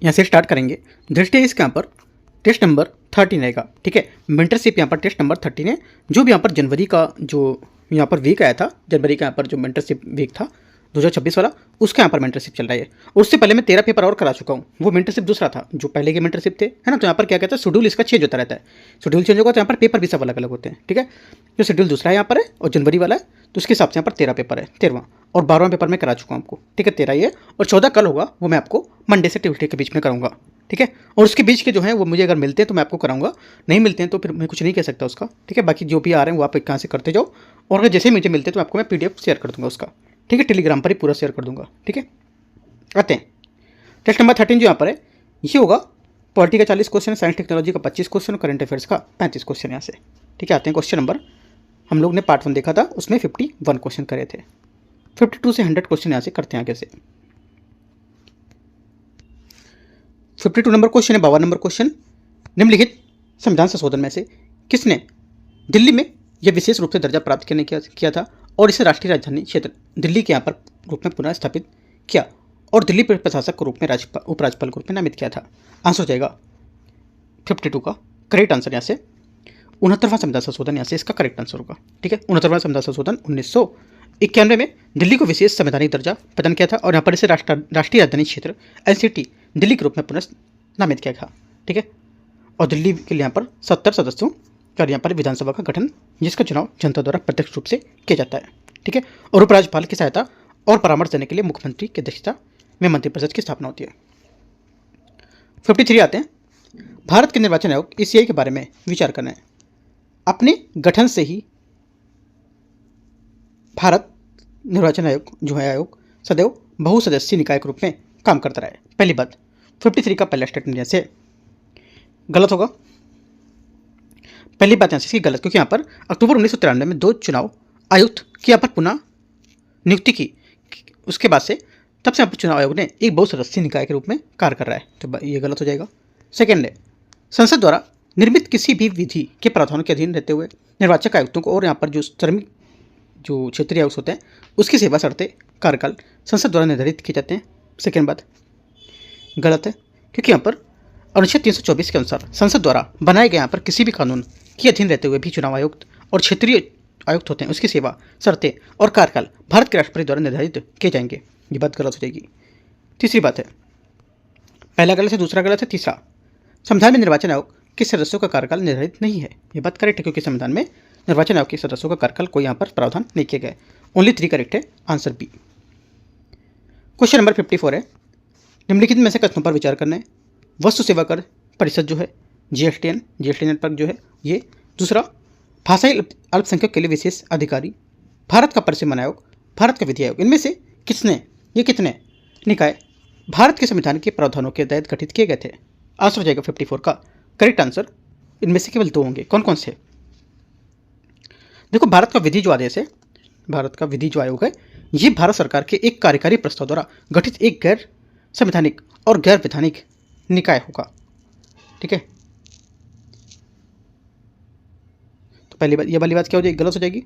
यहाँ से स्टार्ट करेंगे। दृष्टि इसके यहाँ पर टेस्ट नंबर 13 रहेगा, ठीक है। मेंटरशिप यहाँ पर टेस्ट नंबर 13 है। जो भी यहाँ पर जनवरी का जो यहाँ पर वीक आया था, जनवरी का यहाँ पर जो मेंटरशिप वीक था 2026 वाला, उसका यहाँ पर मेंटरशिप चल रहा है। और उससे पहले मैं 13 पेपर और करा चुका हूँ। वो मेंटरशिप दूसरा था, जो पहले के मेंटरशिप थे, है ना। तो यहाँ पर क्या कहता है, शेड्यूल इसका चेंज होता रहता है। शेड्यूल चेंज होगा तो यहाँ पर पेपर भी सब अलग अलग होते हैं, ठीक है। जो शेड्यूल दूसरा है यहाँ पर है और जनवरी वाला है, तो उसके हिसाब से यहाँ पर 13 पेपर है, 13वां। और 12वां पेपर मैं करा चुका हूँ आपको, ठीक है। 13 ये और 14 कल होगा, वो मैं आपको मंडे से ट्यूसडे के बीच में कराऊंगा, ठीक है। और उसके बीच के जो है वो मुझे अगर मिलते हैं तो मैं आपको कराऊंगा, नहीं मिलते हैं तो फिर मैं कुछ नहीं कह सकता उसका, ठीक है। बाकी जो भी आ रहे हैं वो आप कहाँ से करते जाओ, और अगर जैसे मुझे मिलते हैं तो आपको मैं PDF शेयर कर दूंगा उसका, ठीक है। टेलीग्राम पर ही पूरा शेयर कर दूंगा, ठीक है। आते हैं टेस्ट नंबर 13 जो यहाँ पर है, ये होगा पॉलिटी का 40 क्वेश्चन, साइंस टेक्नोलॉजी का 25 क्वेश्चन, करंट अफेयर्स का 35 क्वेश्चन यहाँ से, ठीक है। आते हैं क्वेश्चन नंबर, हम लोग ने पार्ट 1 देखा था, उसमें 51 क्वेश्चन करे थे। 52 से 100 क्वेश्चन यहाँ से करते हैं आगे से। 52 नंबर क्वेश्चन है, 52 नंबर क्वेश्चन। निम्नलिखित संविधान संशोधन में से किसने दिल्ली में यह विशेष रूप से दर्जा प्राप्त करने किया था और इसे राष्ट्रीय राजधानी क्षेत्र दिल्ली के यहाँ पर रूप में पुनः स्थापित किया और दिल्ली प्रशासक के रूप में उपराज्यपाल के रूप में नामित किया था? आंसर हो जाएगा 52 का करेक्ट आंसर यहाँ से 69वां संविधान संशोधन, यहाँ से इसका करेक्ट आंसर होगा, ठीक है। 69वां संविधान संशोधन 1991 में दिल्ली को विशेष संवैधानिक दर्जा प्रदान किया था और यहाँ पर इसे राष्ट्रीय राजधानी क्षेत्र NCT दिल्ली के रूप में पुनः नामित किया था, ठीक है। और दिल्ली के लिए यहाँ पर 70 सदस्यों का यहाँ पर विधानसभा का गठन, जिसका चुनाव जनता द्वारा प्रत्यक्ष रूप से किया जाता है, ठीक है। और उपराज्यपाल की सहायता और परामर्श देने के लिए मुख्यमंत्री की अध्यक्षता में मंत्रिपरिषद की स्थापना होती है। 53 आते हैं, भारत के निर्वाचन आयोग ECI के बारे में विचार करना है। अपने गठन से ही भारत निर्वाचन आयोग जो है आयोग सदैव बहुसदस्यीय निकाय के रूप में काम करता रहा है। पहली बात 53 का पहला स्टेटमेंट जैसे गलत होगा। पहली बात यहाँ से गलत, क्योंकि यहाँ पर अक्टूबर 1993 में 2 चुनाव आयुक्त की यहाँ पर पुनः नियुक्ति की, उसके बाद से तब से यहाँ पर चुनाव आयोग ने एक बहुसदस्यीय निकाय के रूप में कार्य कर रहा है, तो ये गलत हो जाएगा। सेकेंड है, संसद द्वारा निर्मित किसी भी विधि के प्रावधानों के अधीन रहते हुए निर्वाचक आयुक्तों को और यहाँ पर जो क्षेत्रीय आयुक्त होते हैं उसकी सेवा शर्तें कार्यकाल संसद द्वारा निर्धारित किए जाते हैं। सेकेंड बात गलत है, क्योंकि यहाँ पर अनुच्छेद 324 के अनुसार संसद द्वारा बनाए गए यहाँ पर किसी भी कानून के अधीन रहते हुए भी चुनाव आयुक्त और क्षेत्रीय आयुक्त होते हैं उसकी सेवा शर्तें और कार्यकाल भारत के राष्ट्रपति द्वारा निर्धारित किए जाएंगे। ये बात गलत हो जाएगी। तीसरी बात है, पहला गलत है, दूसरा गलत है, तीसरा संविधान में निर्वाचन आयोग के सदस्यों का कार्यकाल निर्धारित नहीं है। ये बात करेक्ट है, क्योंकि संविधान में निर्वाचन आयोग के सदस्यों का कार्यकाल कोई यहाँ पर प्रावधान नहीं किया गया है। ओनली 3 करेक्ट है, आंसर बी। क्वेश्चन नंबर 54 है, निम्नलिखित में से कथनों पर विचार करना है। वस्तु सेवा कर परिषद जो है GSTN नेटवर्क जो है ये। दूसरा, भाषाई अल्पसंख्यक के लिए विशेष अधिकारी, भारत का परिसीमन आयोग, भारत का विधि आयोग, इनमें से कितने निकाय भारत के संविधान के प्रावधानों के तहत गठित किए गए थे? आंसर हो जाएगा 54 का करेक्ट आंसर। इनमें से केवल 2 होंगे, कौन कौन से? देखो, भारत का विधि जो आदेश है, भारत का विधि जो आयोग है, ये भारत सरकार के एक कार्यकारी प्रस्ताव द्वारा गठित एक गैर संवैधानिक और गैर वैधानिक निकाय होगा, ठीक है। तो पहली बात, ये वाली बात क्या हो जाएगी? गलत हो जाएगी।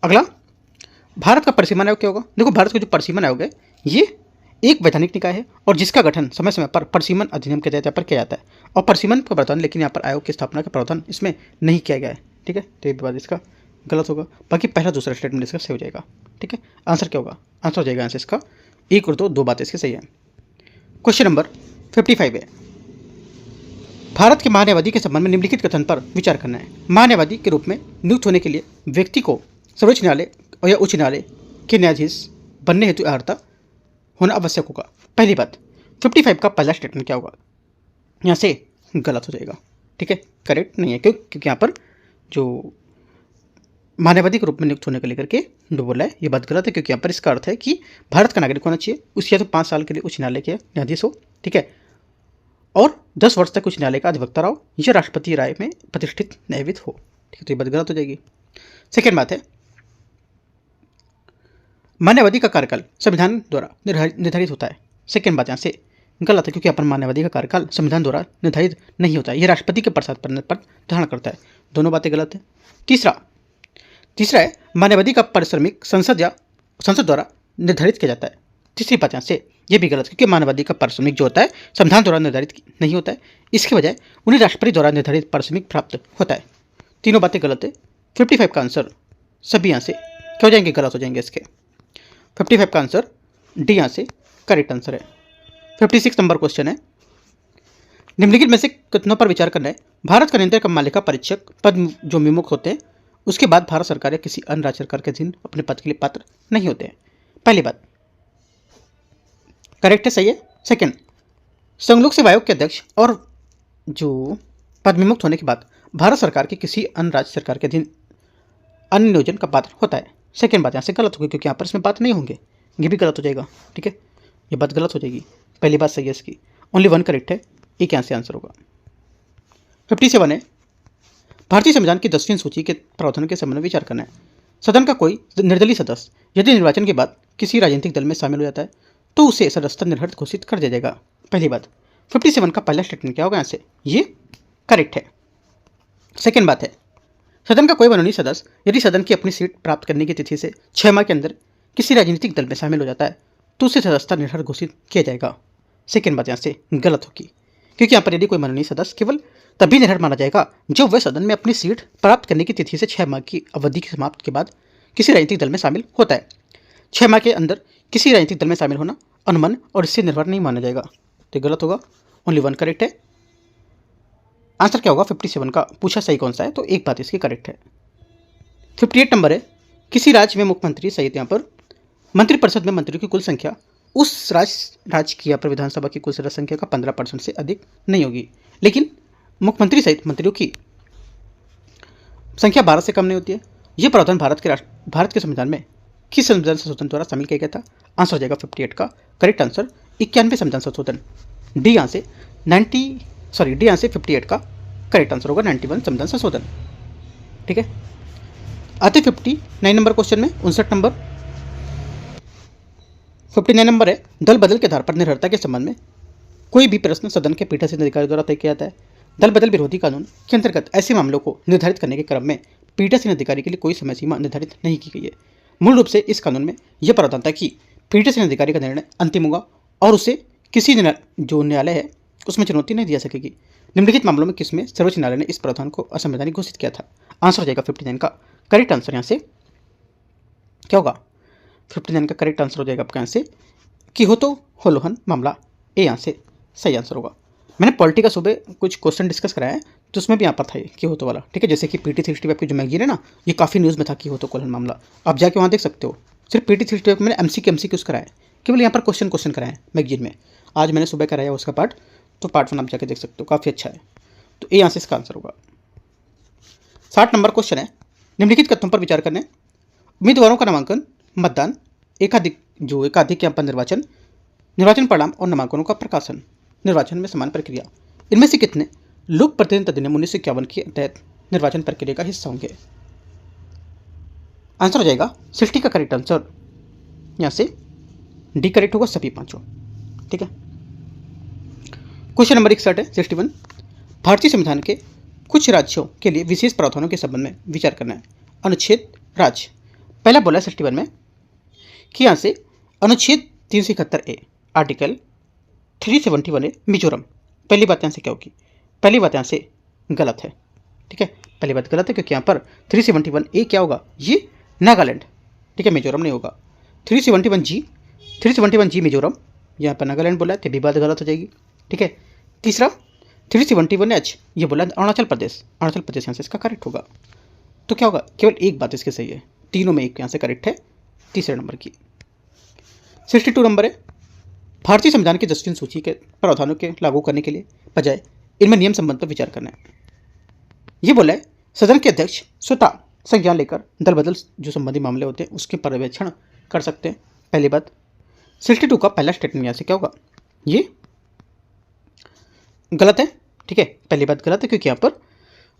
अगला, भारत का परिसीमन आयोग क्या होगा? देखो, भारत का जो परिसीमन आयोग है ये एक वैधानिक निकाय है और जिसका गठन समय समय पर परिसीमन अधिनियम के तहत पर किया जाता है और परिसीमन का प्रावधान, लेकिन यहाँ पर आयोग की स्थापना का प्रावधान इसमें नहीं किया गया है, ठीक है। तो ये बात इसका गलत होगा। बाकी पहला दूसरा स्टेटमेंट इसका सही हो जाएगा, ठीक है। आंसर क्या होगा? आंसर हो जाएगा आंसर इसका 1 और 2 बातें इसके सही है। क्वेश्चन नंबर 55 है, भारत के महान्यायवादी के संबंध में निम्नलिखित कथन पर विचार करना है। महान्यायवादी के रूप में नियुक्त होने के लिए व्यक्ति को सर्वोच्च न्यायालय या उच्च न्यायालय के न्यायाधीश बनने हेतु अर्हता होना आवश्यक होगा। पहली बात 55 का पहला स्टेटमेंट क्या होगा? यहाँ से गलत हो जाएगा, ठीक है, करेक्ट नहीं है। क्योंकि यहाँ पर जो महान्यायवादी के रूप में नियुक्त होने को लेकर के जो बोला है ये बात गलत है, क्योंकि यहाँ पर इसका अर्थ है कि भारत का नागरिक होना चाहिए, उसके या तो 5 साल के लिए उच्च न्यायालय के न्यायाधीश हो, ठीक है, और 10 वर्ष तक उच्च न्यायालय का अधिवक्ता रहो या राष्ट्रपति राय में प्रतिष्ठित न्यायविद हो, ठीक है। तो ये बात गलत हो जाएगी। सेकेंड बात है, मान्यवादी का कार्यकाल संविधान द्वारा निर्धारित होता है। सेकेंड बात यहाँ से गलत है, क्योंकि अपन मान्यवादी का कार्यकाल संविधान द्वारा निर्धारित नहीं होता है, यह राष्ट्रपति के प्रसाद पर धारण करता है। दोनों बातें गलत है। तीसरा है, मान्यवादी का पारिश्रमिक संसद द्वारा निर्धारित किया जाता है। तीसरी बात यहाँ से ये भी गलत, क्योंकि मानवाधिकार का पारिश्रमिक जो होता है संविधान द्वारा निर्धारित नहीं होता है, इसके बजाय उन्हें राष्ट्रपति द्वारा निर्धारित पारिश्रमिक प्राप्त होता है। तीनों बातें गलत है। 55 का आंसर सभी यहाँ से क्या हो जाएंगे, गलत हो जाएंगे इसके। 55 का आंसर डी यहाँ से करेक्ट आंसर है। 56 नंबर क्वेश्चन है, निम्नलिखित में से कितनों पर विचार करना है। भारत का नियंत्रक मालिका परीक्षक पद जो विमुक्त होते हैं उसके बाद भारत सरकार या किसी अन्य राज्य सरकार के अधीन अपने पद के लिए पात्र नहीं होते हैं। पहली बात करेक्ट है, सही है। सेकंड, संघ लोक सेवा आयोग के अध्यक्ष और जो पद विमुक्त होने के बाद भारत सरकार के किसी अन्य राज्य सरकार के अधीन अन्य नियोजन का पात्र होता है। सेकंड बात यहाँ से गलत होगी, क्योंकि यहाँ पर इसमें बात नहीं होंगे, ये भी गलत हो जाएगा। ठीक है, ये बात गलत हो जाएगी। पहली बात सही है इसकी, ओनली वन करेक्ट है, एक यहाँ से आंसर होगा। 57 है, भारतीय संविधान की 10वीं सूची के प्रावधानों के संबंध में विचार करना है। सदन का कोई निर्दलीय सदस्य यदि निर्वाचन के बाद किसी राजनीतिक दल में शामिल हो जाता है तो उसे सदस्यता निर्हरित घोषित कर दिया जाएगा। पहली बात 57 का पहला स्टेटमेंट क्या होगा यहाँ से, ये करेक्ट है। सेकेंड बात है, सदन का कोई माननीय सदस्य यदि सदन की अपनी सीट प्राप्त करने की तिथि से 6 माह के अंदर किसी राजनीतिक दल में शामिल हो जाता है तो उसे सदस्यता निर्हरित घोषित किया जाएगा। सेकेंड बात यहाँ से गलत होगी, क्योंकि यहाँ पर यदि कोई माननीय सदस्य केवल तभी निर्भर माना जाएगा जब वह सदन में अपनी सीट प्राप्त करने की तिथि से 6 माह की अवधि की समाप्ति के बाद किसी राजनीतिक दल में शामिल होता है। 6 माह के अंदर किसी राजनीतिक दल में शामिल होना अनुमान और इससे निर्भर नहीं माना जाएगा, तो गलत होगा। ओनली वन करेक्ट है। आंसर क्या होगा 57 का, पूछा सही कौन सा है, तो एक बात इसकी करेक्ट है। 58 नंबर है, किसी राज्य में मुख्यमंत्री सहित यहाँ पर मंत्रिपरिषद में मंत्रियों की कुल संख्या उस राज्य की या पर विधानसभा की कुल सदस्य संख्या का 15% से अधिक नहीं होगी, लेकिन मुख्यमंत्री सहित मंत्रियों की संख्या 12 से कम नहीं होती है। यह प्रावधान भारत के संविधान में किस संविधान संशोधन द्वारा शामिल किया गया था। आंसर हो जाएगा 58 का करेक्ट आंसर 91 संविधान संशोधन। डी यहाँ से 58 का करेक्ट आंसर होगा 91 संविधान संशोधन। ठीक है, आते 59 नंबर क्वेश्चन में। 59 नंबर 59 नंबर है, दल बदल के आधार पर निर्भरता के संबंध में कोई भी प्रश्न सदन के पीठासीन अधिकारी द्वारा तय किया जाता है। दल बदल विरोधी कानून के अंतर्गत ऐसे मामलों को निर्धारित करने के क्रम में पीठासीन अधिकारी के लिए कोई समय सीमा निर्धारित नहीं की गई है। मूल रूप से इस कानून में यह प्रावधान था कि पीठासीन अधिकारी का निर्णय अंतिम होगा और उसे किसी जो न्यायालय है उसमें चुनौती नहीं दी जा सकेगी। निम्नलिखित मामलों में किसमें सर्वोच्च न्यायालय ने इस प्रावधान को असंवैधानिक घोषित किया था। आंसर हो जाएगा 59 का करेक्ट आंसर। यहाँ से क्या होगा 59 का करेक्ट आंसर हो जाएगा आपका यहाँ से किहोतो होलोहन मामला, ए यहाँ से सही आंसर होगा। मैंने पॉलिटी का सुबह कुछ क्वेश्चन डिस्कस कराया है तो उसमें भी यहाँ पर था ये किहोतो वाला। ठीक है, जैसे कि PT 365 की जो मैगजीन है ना, ये काफ़ी न्यूज़ में था किहोतो कोलन मामला, आप जाके वहाँ देख सकते हो। सिर्फ PT 365 मैंने MCQ कराया, केवल यहाँ पर क्वेश्चन कराए मैगजीन में। आज मैंने सुबह कराया उसका पार्ट, तो पार्ट 1 आप जाके देख सकते हो, काफ़ी अच्छा है। तो ए यहाँ से इसका आंसर होगा। 60 नंबर क्वेश्चन है, निम्नलिखित कथनों पर विचार करने। उम्मीदवारों का नामांकन, मतदान, एकाधिक यहाँ पर निर्वाचन परिणाम और नामांकनों का प्रकाशन, निर्वाचन में समान प्रक्रिया, इनमें से कितने लोक प्रतिनिधित्व अधिनियम 1951 के तहत निर्वाचन प्रक्रिया का हिस्सा होंगे। आंसर हो जाएगा 60 का करेक्ट आंसर। यहाँ से डी करेक्ट होगा सभी पांचों। ठीक है, क्वेश्चन नंबर 61 है 61, भारतीय संविधान के कुछ राज्यों के लिए विशेष प्रावधानों के संबंध में विचार करना है। अनुच्छेद राज्य, पहला बोला 61 में कि यहाँ से अनुच्छेद 371A आर्टिकल 371A मिजोरम। पहली बात यहाँ से क्या होगी, पहली बात यहाँ से गलत है। ठीक है, पहली बात गलत है क्योंकि यहाँ पर 371A क्या होगा, ये नागालैंड। ठीक है, मिजोरम नहीं होगा। 371G मिजोरम, यहाँ पर नागालैंड बोला है, तो भी बात गलत हो जाएगी। ठीक है, तीसरा 371H ये बोला अरुणाचल प्रदेश, यहाँ से इसका करेक्ट होगा। तो क्या होगा, केवल एक बात इसकी सही है, तीनों में एक यहाँ से करेक्ट है तीसरे नंबर की। 62 नंबर है, भारतीय संविधान की 10वीं सूची के प्रावधानों के लागू करने के लिए बजाय इनमें नियम संबंध पर विचार करना है। ये बोला है सदन के अध्यक्ष स्वतः संज्ञान लेकर दल बदल जो संबंधी मामले होते हैं उसके पर्यवेक्षण कर सकते हैं। पहली बात 62 का पहला स्टेटमेंट यहाँ से क्या होगा, ये गलत है। ठीक है, पहली बात गलत है क्योंकि यहाँ पर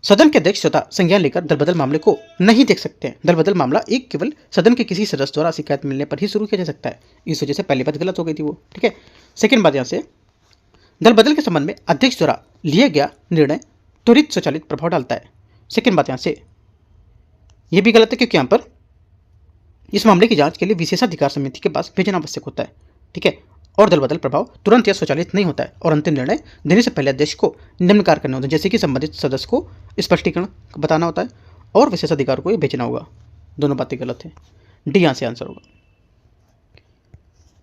सदन के अध्यक्ष स्वतः संज्ञान लेकर दल बदल मामले को नहीं देख सकते हैं। दल बदल मामला एक केवल सदन के किसी सदस्य द्वारा शिकायत मिलने पर ही शुरू किया जा सकता है, इस वजह से पहली बात गलत हो गई थी वो। ठीक है, सेकंड बात यहाँ से दल बदल के संबंध में अध्यक्ष द्वारा लिया गया निर्णय त्वरित स्वचालित प्रभाव डालता है। सेकंड बात यहाँ से यह भी गलत है क्योंकि यहाँ पर इस मामले की जांच के लिए विशेषाधिकार समिति के पास भेजना आवश्यक होता है। ठीक है। और दल बदल प्रभाव तुरंत या स्वचालित नहीं होता है और अंतिम निर्णय देने से पहले अध्यक्ष को निम्न कार्य करने होते हैं, जैसे कि संबंधित सदस्य को स्पष्टीकरण बताना होता है और विशेषाधिकार को ये भेजना होगा। दोनों बातें गलत है। डी यहाँ से आंसर होगा।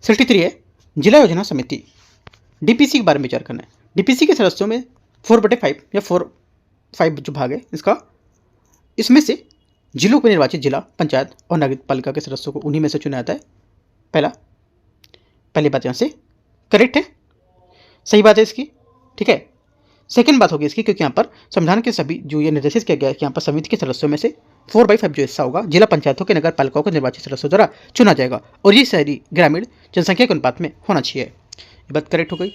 63 है जिला योजना समिति। डीपीसी के बारे में विचार करना है। डीपीसी के सदस्यों में 4/5 या 4/5 जो भाग है इसका, इसमें से जिलों को निर्वाचित जिला पंचायत और नगर पालिका के सदस्यों को उन्हीं में से चुना जाता है। पहली बात यहाँ से करेक्ट है, सही बात है इसकी, ठीक है। सेकंड बात होगी इसकी, क्योंकि यहाँ पर संविधान के सभी जो ये निर्देशित किया गया है कि यहाँ पर समिति के सदस्यों में से 4/5 जो हिस्सा होगा जिला पंचायतों के नगर पालिकाओं के निर्वाचित सदस्यों द्वारा चुना जाएगा और ये शहरी ग्रामीण जनसंख्या के अनुपात में होना चाहिए। ये बात करेक्ट हो गई।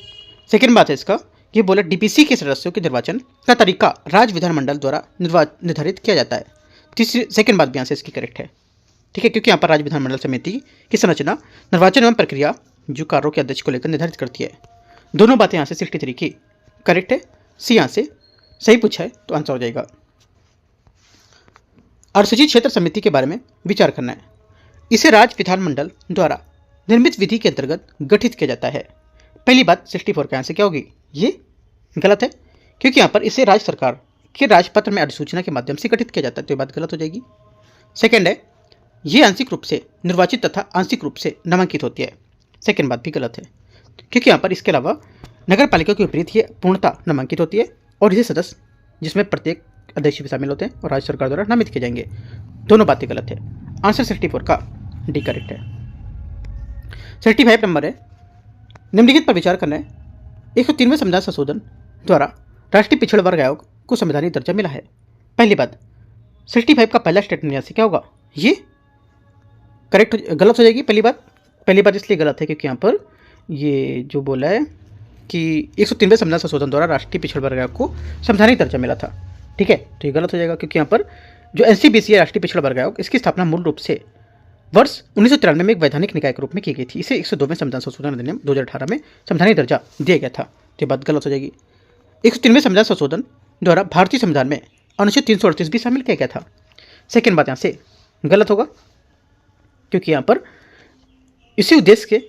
सेकंड बात है इसका, ये बोला डीपीसी के सदस्यों के निर्वाचन का तरीका राज्य विधानमंडल द्वारा निर्धारित किया जाता है। तीसरी सेकंड बात भी यहाँ से इसकी करेक्ट है, ठीक है, क्योंकि यहाँ पर राज्य विधानमंडल समिति की संरचना निर्वाचन एवं प्रक्रिया जो कार्यों के अध्यक्ष को लेकर निर्धारित करती है। दोनों बातें यहाँ से 63 की करेक्ट है। सी यहाँ से सही पूछा है तो आंसर हो जाएगा। अनुसूचित क्षेत्र समिति के बारे में विचार करना है। इसे राज्य विधानमंडल द्वारा निर्मित विधि के अंतर्गत गठित किया जाता है। पहली बात 64 का आंसर क्या होगी, ये गलत है, क्योंकि यहाँ पर इसे राज्य सरकार के राजपत्र में अधिसूचना के माध्यम से गठित किया जाता है, तो ये बात गलत हो जाएगी। सेकंड है, ये आंशिक रूप से निर्वाचित तथा आंशिक रूप से नामांकित होती है। सेकंड बात भी गलत है, क्योंकि यहाँ पर इसके अलावा नगर पालिका के विपरीत ये पूर्णतः नामांकित होती है और इसे सदस्य जिसमें प्रत्येक अध्यक्ष भी शामिल होते हैं और राज्य सरकार द्वारा नामित किए जाएंगे। दोनों बातें गलत है। आंसर 64 का डी करेक्ट है। 65 नंबर है, निम्नलिखित पर विचार करना है। 103वें संविधान संशोधन द्वारा राष्ट्रीय पिछड़ा वर्ग आयोग को संवैधानिक दर्जा मिला है। पहली बात 65 का पहला स्टेटमेंट यहाँ से क्या होगा, ये करेक्ट गलत हो जाएगी। पहली बात इसलिए गलत है क्योंकि यहाँ पर ये जो बोला है कि 103वें संविधान संशोधन द्वारा राष्ट्रीय पिछड़ा वर्ग आयोग को संवैधानिक दर्जा मिला था, ठीक है, तो ये गलत हो जाएगा, क्योंकि यहाँ पर जो एनसीबीसी है राष्ट्रीय पिछड़ा वर्ग आयोग, इसकी स्थापना मूल रूप से वर्ष 1993 में एक वैधानिक निकाय के रूप में की गई थी। इसे 102वें संविधान संशोधन अधिनियम 2018 में संवैधानिक दर्जा दिया गया था, तो ये बात गलत हो जाएगी। 103वें संविधान संशोधन द्वारा भारतीय संविधान में अनुच्छेद 338 भी शामिल किया गया था। सेकेंड बात यहाँ से गलत होगा, क्योंकि यहाँ पर इसी उद्देश्य के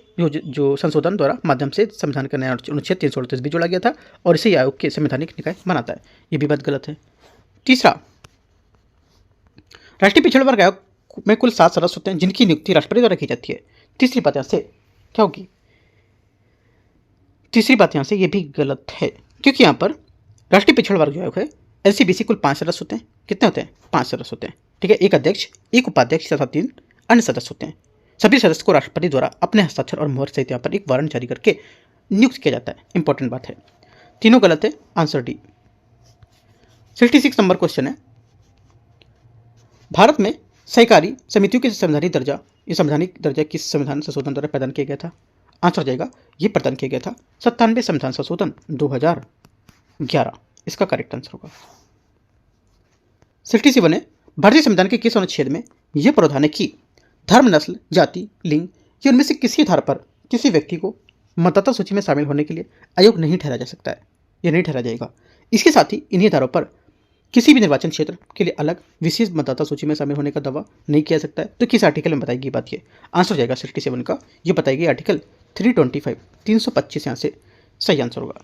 जो संशोधन द्वारा माध्यम से संविधान का नया अनुच्छेद 338 भी जोड़ा गया था और इसे आयोग के संवैधानिक निकाय बनाता है, ये भी बात गलत है। तीसरा, राष्ट्रीय पिछड़ा वर्ग आयोग में कुल 7 सदस्य होते हैं जिनकी नियुक्ति राष्ट्रपति द्वारा की जाती है। तीसरी बात यहाँ से क्या होगी, तीसरी बात यहाँ से ये भी गलत है, क्योंकि यहाँ पर राष्ट्रीय पिछड़ा वर्ग आयोग है एलसीबीसी कुल 5 सदस्य होते हैं। कितने होते हैं, 5 सदस्य होते हैं, ठीक है, एक अध्यक्ष, एक उपाध्यक्ष तथा 3 अन्य सदस्य होते हैं। सभी सदस्य को राष्ट्रपति द्वारा अपने हस्ताक्षर और मुहर सहित यहाँ पर एक वारंट जारी करके नियुक्त किया जाता है। इंपॉर्टेंट बात है, तीनों गलत है, आंसर डी। 66 नंबर क्वेश्चन है, भारत में सहकारी समितियों के संवैधानिक दर्जा, ये संवैधानिक दर्जा किस संविधान संशोधन द्वारा प्रदान किया गया था, आंसर जाएगा ये प्रदान किया गया था 97वें संविधान संशोधन 2011, इसका करेक्ट आंसर होगा। 67 है, भारतीय संविधान के किस अनुच्छेद में यह प्रावधान है कि धर्म, नस्ल, जाति, लिंग या उनमें से किसी आधार पर किसी व्यक्ति को मतदाता सूची में शामिल होने के लिए अयोग्य नहीं ठहराया जा सकता है, यह नहीं ठहराया जाएगा। इसके साथ ही इन्हीं आधारों पर किसी भी निर्वाचन क्षेत्र के लिए अलग विशेष मतदाता सूची में शामिल होने का दावा नहीं किया सकता है। तो किस आर्टिकल में बताएगी बात, ये आंसर जाएगा 67 का, ये बताएगी आर्टिकल 325 325 यहाँ से सही आंसर होगा।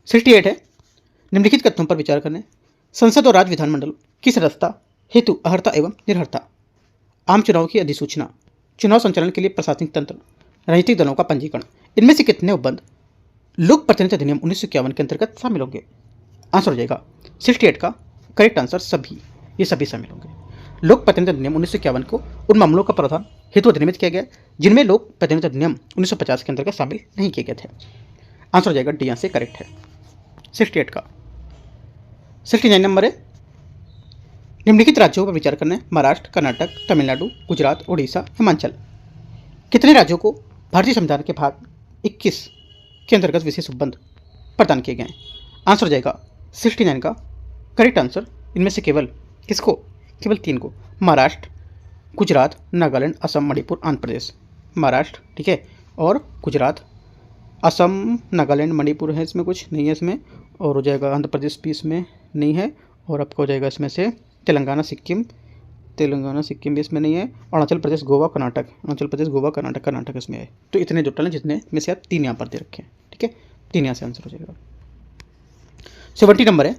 68 है, निम्नलिखित कथनों पर विचार करने। संसद और राज्य विधानमंडल की सदस्यता हेतु अर्हता एवं निर्भरता, आम चुनाव की अधिसूचना, चुनाव संचालन के लिए प्रशासनिक तंत्र, राजनीतिक दलों का पंजीकरण, इनमें से कितने उपबंध लोक प्रतिनिधित्व अधिनियम 1951 के अंतर्गत शामिल होंगे, आंसर हो जाएगा 68 का करेक्ट आंसर सभी, ये सभी शामिल होंगे। लोक प्रतिनिधित्व अधिनियम 1951 को उन मामलों का प्रावधान हेतु अधिनियमित किया गया जिनमें लोक प्रतिनिधित्व अधिनियम 1950 के अंतर्गत शामिल नहीं किए गए थे। आंसर हो जाएगा डी यहाँ से करेक्ट है 68 का। 69 नंबर है, निम्नलिखित राज्यों पर विचार करना है। महाराष्ट्र, कर्नाटक, तमिलनाडु, गुजरात, उड़ीसा, हिमाचल, कितने राज्यों को भारतीय संविधान के भाग 21 के अंतर्गत विशेष उपबंध प्रदान किए गए हैं, आंसर हो जाएगा 69 का करेक्ट आंसर। इनमें से केवल किसको, केवल 3 को, महाराष्ट्र, गुजरात, नागालैंड, असम, मणिपुर, आंध्र प्रदेश। महाराष्ट्र, ठीक है, और गुजरात, असम, नागालैंड, मणिपुर है इसमें कुछ नहीं है इसमें, और हो जाएगा आंध्र प्रदेश भी इसमें नहीं है, और आपको हो जाएगा इसमें से तेलंगाना, सिक्किम, तेलंगाना, सिक्किम भी इसमें नहीं है, अरुणाचल प्रदेश, गोवा, कर्नाटक, अरुणाचल प्रदेश, गोवा, कर्नाटक, कर्नाटक इसमें है। तो इतने टोटल हैं जितने में से आप 3 यहाँ पर दे रखे हैं। ठीक है, 3 यहाँ से आंसर हो जाएगा। 70 नंबर है,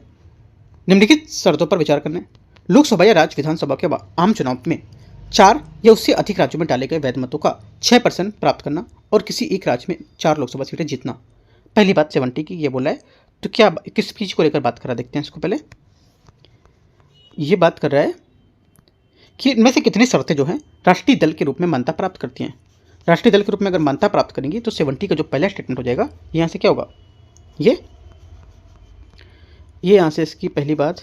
निम्नलिखित शर्तों पर विचार करना है। लोकसभा या राज्य विधानसभा के आम चुनाव में 4 या उससे अधिक राज्यों में डाले गए वैध मतों का 6% प्राप्त करना और किसी एक राज्य में 4 लोकसभा सीटें जीतना। पहली बात 70 की ये बोला है, तो क्या किस चीज़ को लेकर बात कर रहा है देखते हैं इसको पहले। ये बात कर रहा है कि इनमें से कितनी शर्तें जो हैं राष्ट्रीय दल के रूप में मान्यता प्राप्त करती हैं। राष्ट्रीय दल के रूप में अगर मान्यता प्राप्त करेंगी तो 70 का जो पहला स्टेटमेंट हो जाएगा, यहाँ से क्या होगा, ये यहाँ से इसकी पहली बात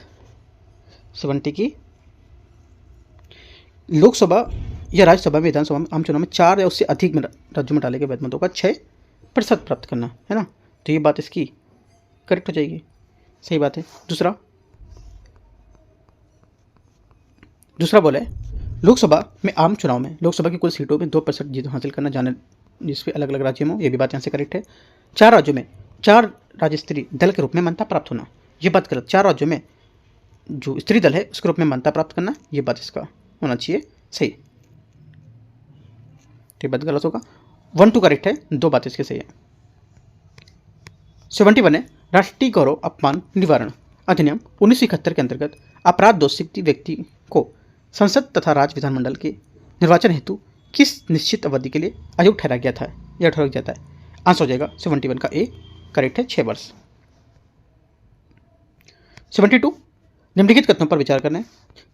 70 की लोकसभा या राज्यसभा में, विधानसभा में, आम चुनाव में 4 या उससे अधिक राज्यों में डाले गए वैध मतों का 6% प्राप्त करना है ना। तो ये बात इसकी करेक्ट हो जाएगी, सही बात है। दूसरा बोला है, लोकसभा में आम चुनाव में लोकसभा की कुल सीटों में 2% जीत हासिल करना जाने जिसके अलग अलग राज्यों में, ये भी बात यहाँ से करेक्ट है। 4 राज्यों में 4 राज्य स्तरीय दल के रूप में मान्यता प्राप्त होना, ये बात गलत। 4 राज्यों में जो स्तरीय दल है उसके रूप में मान्यता प्राप्त करना, ये बात इसका होना चाहिए सही, तो ये बात गलत होगा। 1 2 करेक्ट है, 2 बातें इसके सही है। 71 है, राष्ट्रीय गौरव अपमान निवारण अधिनियम 1971 के अंतर्गत अपराध दोषी व्यक्ति को संसद तथा राज्य विधानमंडल के निर्वाचन हेतु किस निश्चित अवधि के लिए अयोग्य ठहराया गया था या ठहराया जाता है। आंसर हो जाएगा 71 का ए करेक्ट है, 6 वर्ष। 72 निम्नलिखित कथनों पर विचार करना है।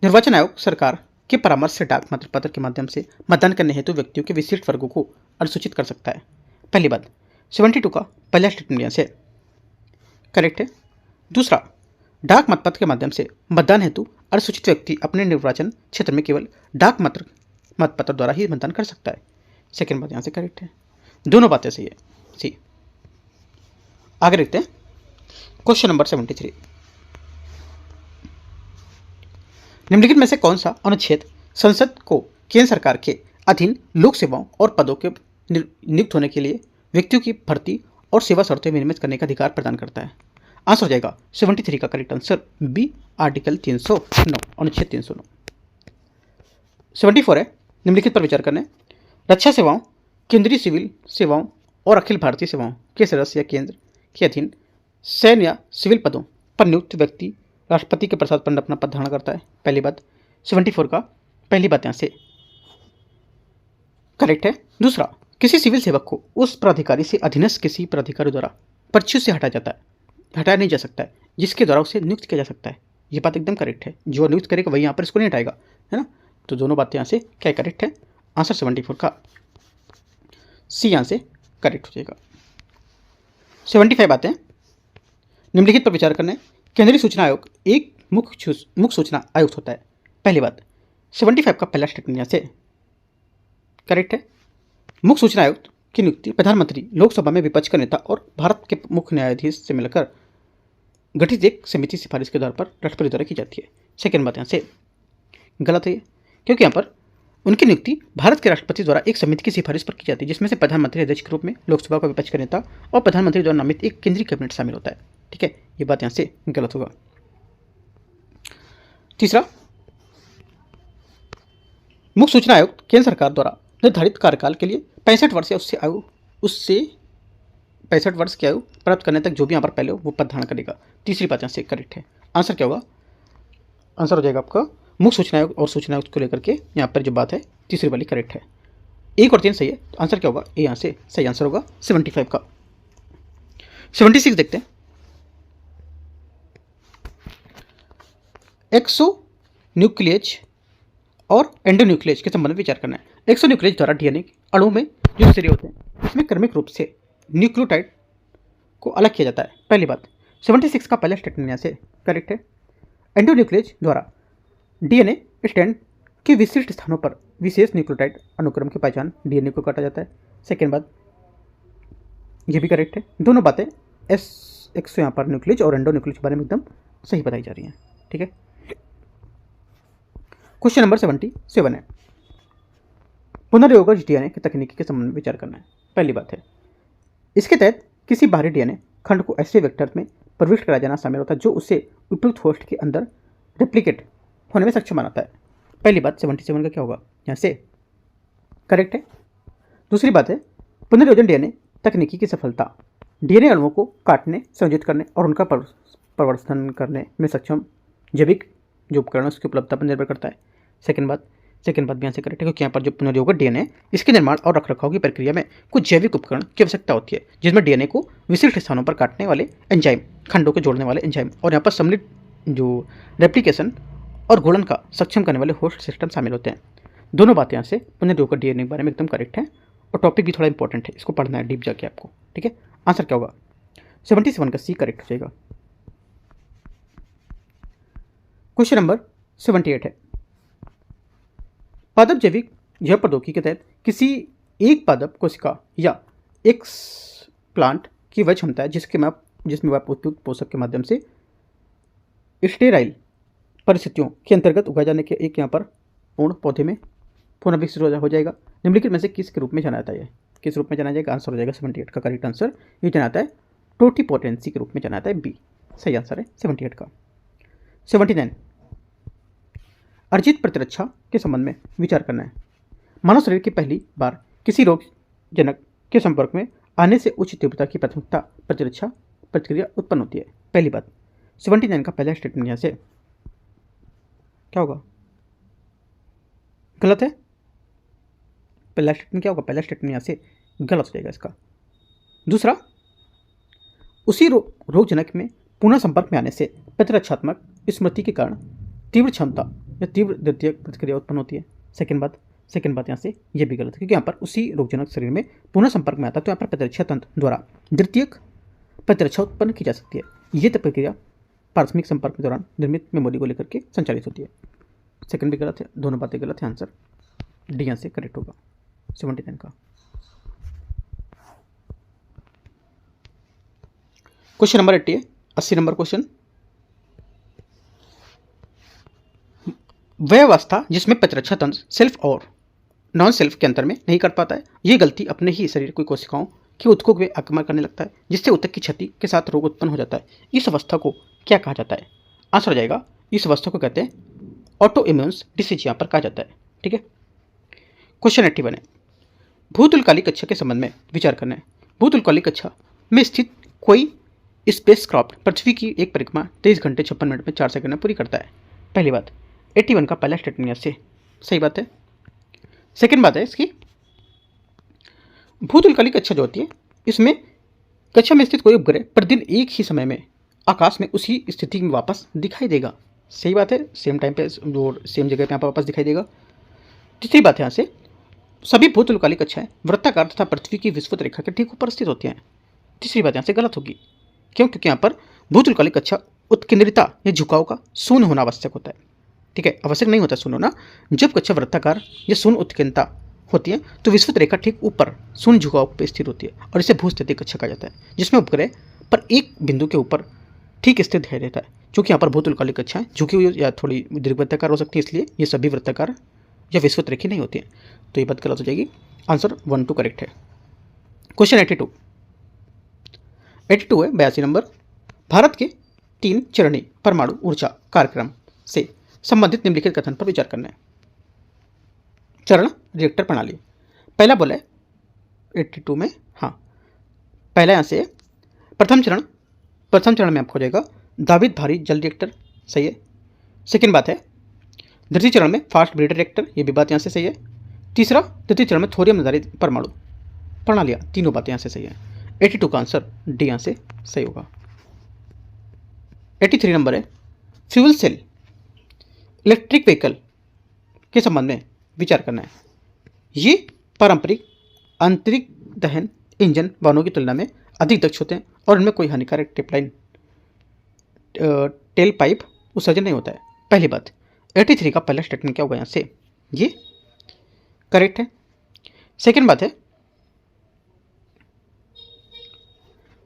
निर्वाचन आयोग सरकार के परामर्श से डाक मतपत्र पत्र के माध्यम से मतदान करने हेतु व्यक्तियों के विशिष्ट वर्गों को अनुसूचित कर सकता है। पहली बात 72 का पहला स्टेटमेंट से करेक्ट है। दूसरा, डाक मतपत्र के माध्यम से मतदान हेतु अनुसूचित व्यक्ति अपने निर्वाचन क्षेत्र में केवल डाक मतपत्र द्वारा ही मतदान कर सकता है। सेकेंड बात यहाँ से करेक्ट है, दोनों बातें सही है। सी आगे देखते हैं क्वेश्चन नंबर 73। निम्नलिखित में से कौन सा अनुच्छेद संसद को केंद्र सरकार के अधीन लोक सेवाओं और पदों के नियुक्त होने के लिए व्यक्तियों की भर्ती और सेवा शर्तें विनियमित करने का अधिकार प्रदान करता है। आंसर हो जाएगा 73 का करेक्ट आंसर बी आर्टिकल 309 अनुच्छेद 309। 74 है, निम्नलिखित पर विचार करना है। रक्षा सेवाओं, केंद्रीय सिविल सेवाओं और अखिल भारतीय सेवाओं के सदस्य या केंद्र के अधीन सैन्य या सिविल पदों पर नियुक्त व्यक्ति राष्ट्रपति के प्रसाद पर अपना पद धारण करता है। पहली बात 74 का पहली बात यहाँ से करेक्ट है। दूसरा, किसी सिविल सेवक को उस प्राधिकारी से अधीनस्थ किसी प्राधिकारी द्वारा परिचय से हटाया नहीं जा सकता है जिसके द्वारा उसे नियुक्त किया जा सकता है। ये बात एकदम करेक्ट है, जो नियुक्त करेगा वही यहाँ पर इसको नहीं हटाएगा, है ना। तो दोनों बातें यहाँ से क्या करेक्ट है, आंसर 74 का सी यहाँ से करेक्ट हो जाएगा। 75 बातें निम्नलिखित पर विचार करना है। केंद्रीय सूचना आयोग एक मुख्य सूचना आयुक्त होता है। पहली बात 75 का पहला स्टेटमेंट यहाँ से करेक्ट है। मुख्य सूचना आयुक्त की नियुक्ति प्रधानमंत्री, लोकसभा में विपक्ष का नेता और भारत के मुख्य न्यायाधीश से मिलकर गठित एक समिति सिफारिश के आधार पर राष्ट्रपति द्वारा की जाती है। सेकेंड बात यहाँ से गलत है, क्योंकि यहाँ पर उनकी नियुक्ति भारत के राष्ट्रपति द्वारा एक समिति की सिफारिश पर की जाती है जिसमें से प्रधानमंत्री अध्यक्ष के रूप में, लोकसभा का विपक्ष का नेता और प्रधानमंत्री द्वारा नामित एक केंद्रीय कैबिनेट शामिल होता है। ठीक है, ये बात यहाँ से गलत होगा। तीसरा, मुख्य सूचना आयुक्त केंद्र सरकार द्वारा निर्धारित कार्यकाल के लिए 65 वर्ष या उससे 65 वर्ष की आयु प्राप्त करने तक जो भी यहाँ पर पहले हो वो पद धारण करेगा। तीसरी बात यहाँ से करेक्ट है। आंसर क्या होगा, आंसर हो जाएगा आपका मुख्य सूचना आयोग और सूचना आयुक्त को लेकर के यहाँ पर जो बात है तीसरी वाली करेक्ट है। 1 और 3 सही है, तो आंसर क्या होगा, ए यहाँ से सही आंसर होगा 75 का। 76 देखते हैं। एक्सोन्यूक्लियेज और एंडोन्यूक्लियेज के संबंध में विचार करना है। एक्सोन्यूक्लियेज द्वारा डीएनए अणु में जो सिरे होते हैं इसमें क्रमिक रूप से न्यूक्लियोटाइड को अलग किया जाता है। पहली बात 76 का पहला स्टेटमेंट यहाँ से करेक्ट है। एंडोन्यूक्लियेज द्वारा डीएनए स्टैंड के विशिष्ट स्थानों पर विशेष न्यूक्लियोटाइड अनुक्रम की पहचान डीएनए को काटा जाता है। सेकेंड बात ये भी करेक्ट है। दोनों बातें एक्सो यहाँ पर न्यूक्लियेज और एंडोन्यूक्लियेज के बारे में एकदम सही बताई जा रही हैं। ठीक है, क्वेश्चन नंबर 77 है। पुनर्योगज डीएनए की तकनीकी के संबंध में विचार करना है। पहली बात है, इसके तहत किसी बाहरी डीएनए खंड को ऐसे वेक्टर में प्रविष्ट कराया जाना शामिल होता है जो उससे उपयुक्त होस्ट के अंदर रेप्लिकेट होने में सक्षम बनाता है। पहली बात 77 का क्या होगा यहाँ से करेक्ट है। दूसरी बात है पुनर्योजन डीएनए तकनीकी की सफलता डीएनए अणुओं को काटने, संयोजित करने और उनका प्रवर्धन करने में सक्षम जैविक जो उपकरण उसकी उपलब्धता पर निर्भर करता है। सेकंड बात भी यहाँ से करेक्ट है, क्योंकि यहाँ पर जो पुनर्योजित डीएनए इसके निर्माण और रखरखाव की प्रक्रिया में कुछ जैविक उपकरण की आवश्यकता होती है, जिसमें डीएनए को विशिष्ट स्थानों पर काटने वाले एंजाइम, खंडों को जोड़ने वाले एंजाइम और यहाँ पर सम्मिलित जो रेप्लिकेशन और घूर्णन का सक्षम करने वाले होस्ट सिस्टम शामिल होते हैं। दोनों बातें यहाँ से पुनर्योजित डीएनए के बारे में एकदम करेक्ट है और टॉपिक भी थोड़ा इंपॉर्टेंट है, इसको पढ़ना है डीप जाके आपको, ठीक है। आंसर क्या होगा 77 का सी करेक्ट हो जाएगा। क्वेश्चन नंबर 78 है पादप जैविक जैव प्रौद्योगिकी के तहत किसी एक पादप कोशिका या एक प्लांट की वह क्षमता है जिसमें वह उपयुक्त पोषक के माध्यम से स्टेराइल परिस्थितियों के अंतर्गत उगाए जाने के एक यहाँ पर पूर्ण पौधे में पुनर्विकसित हो जाएगा। निम्नलिखित में से किस के रूप में जाना जाता है, किस रूप में जाना जाएगा? आंसर हो जाएगा 78 का करेक्ट आंसर ये जाना जाता है टोटिपोटेंसी के रूप में जाना जाता है, बी सही आंसर है 78 का। 79 अर्जित प्रतिरक्षा के संबंध में विचार करना है। मानव शरीर की पहली बार किसी रोगजनक के संपर्क में आने से उच्च तीव्रता की प्राथमिकता प्रतिरक्षा प्रतिक्रिया उत्पन्न होती है। पहली बात 79 का पहला स्टेटमेंट यहाँ से क्या होगा? गलत है। पहला स्टेटमेंट क्या होगा? पहला स्टेटमेंट यहाँ से गलत हो जाएगा इसका। दूसरा उसी रोगजनक में पुनः संपर्क में आने से प्रतिरक्षात्मक स्मृति के कारण तीव्र क्षमता या तीव्र द्वितीयक प्रतिक्रिया उत्पन्न होती है। सेकंड बात यहाँ से ये भी गलत है, क्योंकि यहाँ पर उसी रोगजनक शरीर में पुनः संपर्क में आता है तो यहाँ पर प्रतिरक्षा तंत्र द्वारा द्वितीयक प्रतिरक्षा उत्पन्न की जा सकती है। ये प्रक्रिया प्राथमिक संपर्क के दौरान निर्मित मेमोरी को लेकर के संचालित होती है। सेकंड भी गलत है, दोनों बातें गलत है। आंसर डी यहाँ से करेक्ट होगा 79 का। क्वेश्चन नंबर 80 है 80 नंबर क्वेश्चन। वह अवस्था जिसमें प्रतिरक्षा तंत्र सेल्फ और नॉन सेल्फ के अंतर में नहीं कर पाता है, ये गलती अपने ही शरीर की कोशिकाओं के ऊतकों में आक्रमण करने लगता है, जिससे ऊतक की क्षति के साथ रोग उत्पन्न हो जाता है। इस अवस्था को क्या कहा जाता है? आंसर हो जाएगा इस अवस्था को कहते हैं ऑटो इम्यून्स डिसीज यहाँ पर कहा जाता है, ठीक है। क्वेश्चन 81 है भूतलकालिक कक्षा के संबंध में विचार करना है। भूतलकालिक कक्षा में स्थित कोई स्पेसक्राफ्ट पृथ्वी की एक परिक्रमा 23 घंटे 56 मिनट में 4 सेकंड में पूरी करता है। पहली बात 81 का पहला स्टेटमेंट यहाँ से सही बात है। सेकंड बात है इसकी भूतलकालिक कक्षा जो होती है इसमें कक्षा में स्थित कोई उपग्रह प्रतिदिन एक ही समय में आकाश में उसी स्थिति में वापस दिखाई देगा। सही बात है, सेम टाइम पे और सेम जगह पे यहाँ पर वापस दिखाई देगा। तीसरी बात है यहाँ से सभी भूतलकालिक कक्षाएं वृत्ताकार तथा पृथ्वी की विषुवत रेखा के ठीक ऊपर स्थित होती हैं। तीसरी बात यहाँ से गलत होगी, क्यों? क्योंकि यहाँ पर भूतलकालिक कक्षा उत्केंद्रिता या झुकाव का शून्य होना आवश्यक होता है, ठीक है। आवश्यक नहीं होता शून्य होना। जब कक्षा वृत्ताकार या शून्य उत्केंद्रिता होती है तो विषुवत रेखा ठीक ऊपर शून्य झुकाव पर स्थित होती है और इसे भूस्थितिक कक्षा कहा जाता है, जिसमें उपग्रह पर एक बिंदु के ऊपर ठीक स्थित दिखाई देता है। क्योंकि यहाँ पर भूतलकालिक कक्षाएं झुकी हुई या थोड़ी दीर्घवृत्ताकार हो सकती है, इसलिए ये सभी वृत्ताकार या विषुवत रेखी नहीं होती है, तो ये बात गलत हो जाएगी। आंसर 1 2 करेक्ट है। क्वेश्चन 82 है 82 नंबर। भारत के 3 चरणीय परमाणु ऊर्जा कार्यक्रम से संबंधित निम्नलिखित कथन पर विचार करना है। चरण रिएक्टर प्रणाली पहला बोला है 82 में, हाँ पहला यहाँ से प्रथम चरण में आपको हो जाएगा दावित भारी जल रिएक्टर, सही है। सेकंड बात है द्वितीय चरण में फास्ट ब्रीडर रिएक्टर, ये भी बात यहाँ से सही है। तीसरा द्वितीय चरण में थोरियम आधारित परमाणु प्रणालियाँ, तीनों बातें यहाँ से सही है। 82 का आंसर डी यहाँ से सही होगा। 83 नंबर है फ्यूल सेल इलेक्ट्रिक व्हीकल के संबंध में विचार करना है। ये पारंपरिक आंतरिक दहन इंजन वाहनों की तुलना में अधिक दक्ष होते हैं और इनमें कोई हानिकारक टेल पाइप उत्सर्जन नहीं होता है। पहली बात 83 का पहला स्टेटमेंट क्या होगा? यहाँ से ये करेक्ट है। सेकंड बात है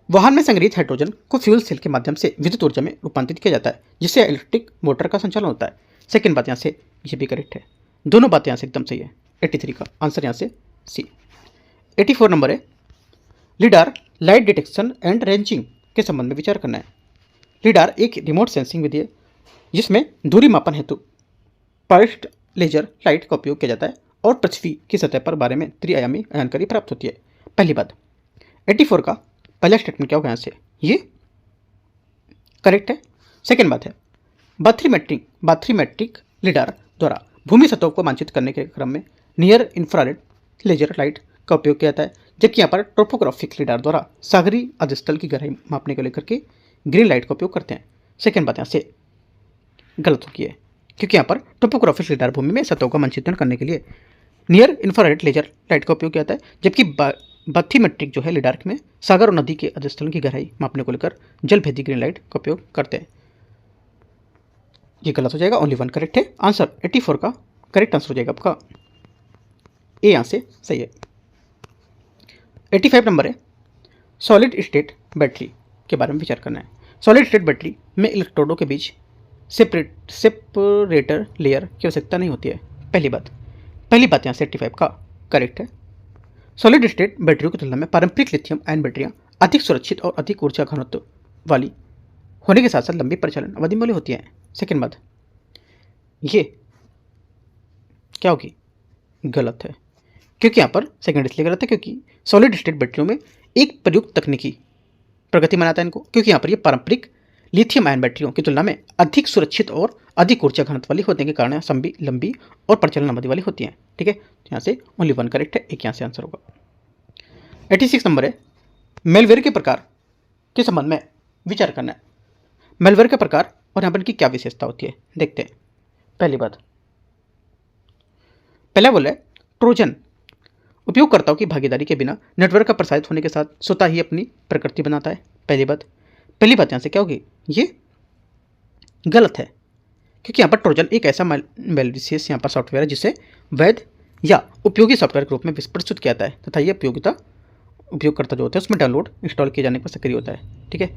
वाहन में संग्रहित हाइड्रोजन को फ्यूल सेल के माध्यम से विद्युत ऊर्जा में रूपांतरित किया जाता है, जिससे इलेक्ट्रिक मोटर का संचालन होता है। सेकंड बात यहाँ से ये भी करेक्ट है, दोनों बातें यहाँ से एकदम सही है। 83 का आंसर यहाँ से सी। 84 नंबर है lidar light detection and ranging के संबंध में विचार करना है। लिडार एक रिमोट सेंसिंग विधि है जिसमें दूरी मापन हेतु पल्स्ड लेजर लाइट का उपयोग किया जाता है और पृथ्वी की सतह पर बारे में त्रिआयामी जानकारी प्राप्त होती है। पहली बात, 84 का पहला स्टेटमेंट क्या होगा यहाँ से, ये करेक्ट है। सेकेंड बात है, बाथरीमेट्रिक लिडार द्वारा भूमि सतहों को मानचित्र करने के क्रम में नियर इंफ्रारेड लेजर लाइट का उपयोग किया जाता है, जबकि यहाँ पर टोपोग्राफिक लिडार द्वारा सागरी अधस्थल की गहराई मापने को लेकर के ग्रीन लाइट का उपयोग करते हैं। सेकेंड बात यहाँ से गलत होगी है, क्योंकि यहाँ पर टोपोग्राफिक लिडार भूमि में सतहों का मानचित्रण करने के लिए नियर इंफ्रारेड लेजर लाइट का उपयोग किया जाता है, जबकि बाथीमेट्रिक जो है लिडार में सागर और नदी के अधस्थल की गहराई मापने को लेकर जलभेदी ग्रीन लाइट का उपयोग करते हैं। ये गलत हो जाएगा, ओनली वन करेक्ट है। आंसर 84 का करेक्ट आंसर हो जाएगा आपका ए, यहाँ से सही है। 85 नंबर है, सॉलिड स्टेट बैटरी के बारे में विचार करना है। सॉलिड स्टेट बैटरी में इलेक्ट्रोडों के बीच सेपरेटर लेयर की आवश्यकता नहीं होती है। पहली बात यहाँ से 85 का करेक्ट है। सॉलिड स्टेट बैटरियों की तुलना में पारंपरिक लिथियम आयन बैटरियाँ अधिक सुरक्षित और अधिक ऊर्जा घनत्व वाली होने के साथ साथ लंबी परिचालन अवधि वाली होती हैं। सेकेंड बात, ये क्या होगी, गलत है, क्योंकि यहाँ पर सेकेंड इसलिए गलत है क्योंकि सॉलिड स्टेट बैटरियों में एक प्रयुक्त तकनीकी प्रगति बनाता है इनको, क्योंकि यहाँ पर ये पारंपरिक लिथियम आयन बैटरियों की तुलना में अधिक सुरक्षित और अधिक ऊर्जा घनत्व वाली होने के कारण लंबी और परिचालन अवधि वाली होती हैं। ठीक है, यहाँ से ओनली वन करेक्ट है, एक यहाँ से आंसर होगा। 86 नंबर है, मेलवेयर के प्रकार के संबंध में विचार करना है। मेलवेयर का प्रकार और यहाँ पर इनकी क्या विशेषता होती है, देखते हैं। पहला बोला है, ट्रोजन उपयोगकर्ताओं की भागीदारी के बिना नेटवर्क का प्रसारित होने के साथ स्वतः ही अपनी प्रकृति बनाता है। पहली बात यहाँ से क्या होगी, ये गलत है, क्योंकि यहाँ पर ट्रोजन एक ऐसा मैलिशियस यहाँ पर सॉफ्टवेयर है जिसे वैध या उपयोगी सॉफ्टवेयर के रूप में प्रस्तुत किया जाता है तथा ये उपयोगकर्ता जो होता है उसमें डाउनलोड इंस्टॉल किए जाने पर सक्रिय होता है। ठीक है,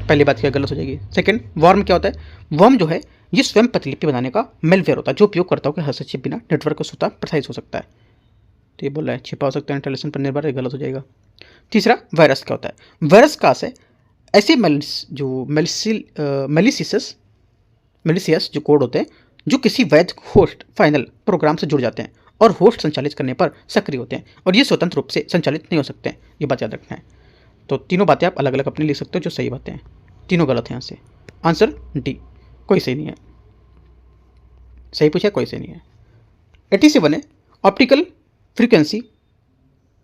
पहली बात क्या गलत हो जाएगी। सेकंड, वर्म क्या होता है, वर्म जो है ये स्वयं प्रतिलिपि बनाने का मेलवेयर होता है जो उपयोगकर्ताओं के हस्तक्षेप बिना नेटवर्क को स्वतः प्रसारित हो सकता है। तो ये बोल रहा है छिपा हो सकता है, इंस्टॉलेशन पर निर्भर है, गलत हो जाएगा। तीसरा, वायरस क्या होता है, वायरस का से ऐसे मेलिशियस जो कोड होते हैं जो किसी वैध होस्ट फाइनल प्रोग्राम से जुड़ जाते हैं और होस्ट संचालित करने पर सक्रिय होते हैं और ये स्वतंत्र रूप से संचालित नहीं हो सकते हैं, ये बात याद रखना है। तो तीनों बातें आप अलग अलग अपने लिख सकते हो जो सही बातें हैं, तीनों गलत हैं। यहाँ से आंसर डी, कोई सही नहीं है, सही पूछा कोई सही नहीं है। 87 है, ऑप्टिकल फ्रीक्वेंसी